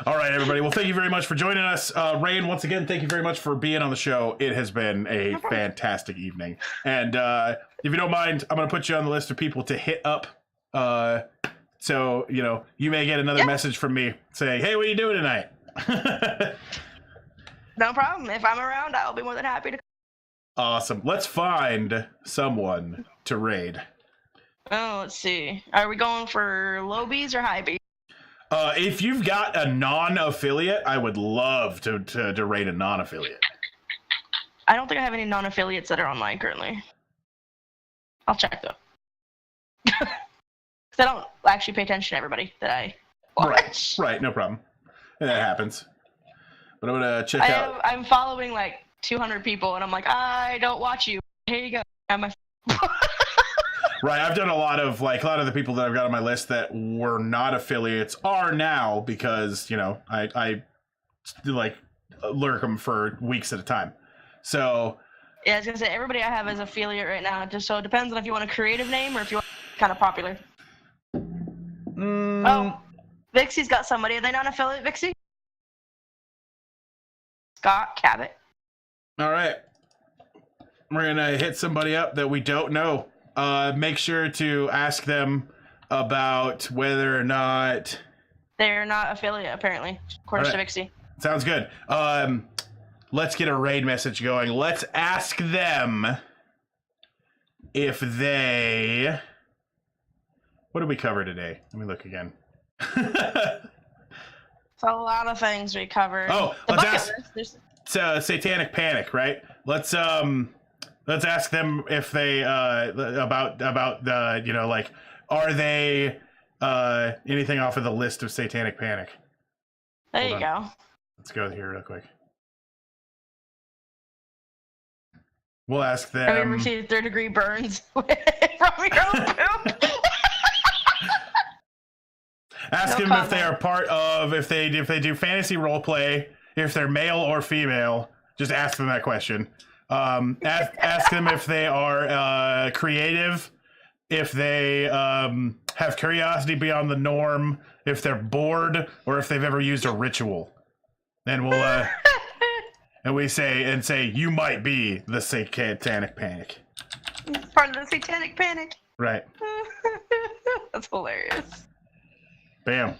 All right, everybody. Well, thank you very much for joining us. Rain, once again, thank you very much for being on the show. It has been a fantastic evening. And if you don't mind, I'm going to put you on the list of people to hit up. So, you may get another message from me saying, hey, what are you doing tonight? No problem. If I'm around, I'll be more than happy to. Awesome. Let's find someone to raid. Oh, let's see. Are we going for low Bs or high Bs? If you've got a non-affiliate, I would love to raid a non-affiliate. I don't think I have any non-affiliates that are online currently. I'll check though. Because I don't actually pay attention to everybody that I watch. Right, no problem. That happens. But I'm gonna check out. I'm following like 200 people, and I'm like, I don't watch you. Here you go. Right, I've done a lot of the people that I've got on my list that were not affiliates are now because I like lurk them for weeks at a time. So yeah, I was gonna say everybody I have is affiliate right now. Just so it depends on if you want a creative name or if you want kind of popular. Oh, Vixie's got somebody. Are they not affiliate, Vixie? Scott Cabot. All right, we're gonna hit somebody up that we don't know. Make sure to ask them about whether or not they're not affiliate, apparently, according to Vixie. Sounds good. Let's get a raid message going. Let's ask them if they... What did we cover today? Let me look again. It's a lot of things we covered. Oh, let's ask... Satanic Panic, right? Let's ask them if they about the like, are they anything off of the list of Satanic Panic? There you go. Let's go here real quick. We'll ask them. Have you ever seen third-degree burns from your own poop? Ask them if they are part of if they do fantasy role play, if they're male or female. Just ask them that question. Ask them if they are creative, if they have curiosity beyond the norm, if they're bored, or if they've ever used a ritual. And we'll and we say you might be the Satanic Panic. Part of the Satanic Panic. Right. That's hilarious. Bam.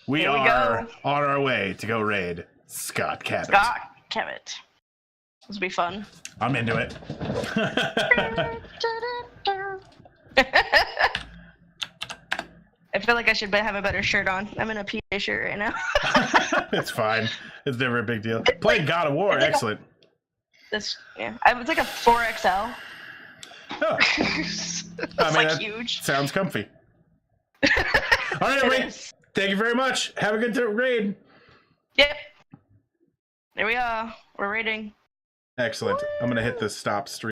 We are on our way to go raid Scott Cabot. Scott Cabot. This will be fun. I'm into it. I feel like I should have a better shirt on. I'm in a PA shirt right now. It's fine. It's never a big deal. Playing God of War, excellent. It's like a 4XL. Oh. It's like huge. Sounds comfy. All right, everybody. Thank you very much. Have a good raid. Yep. There we are. We're raiding. Excellent. I'm going to hit the stop stream.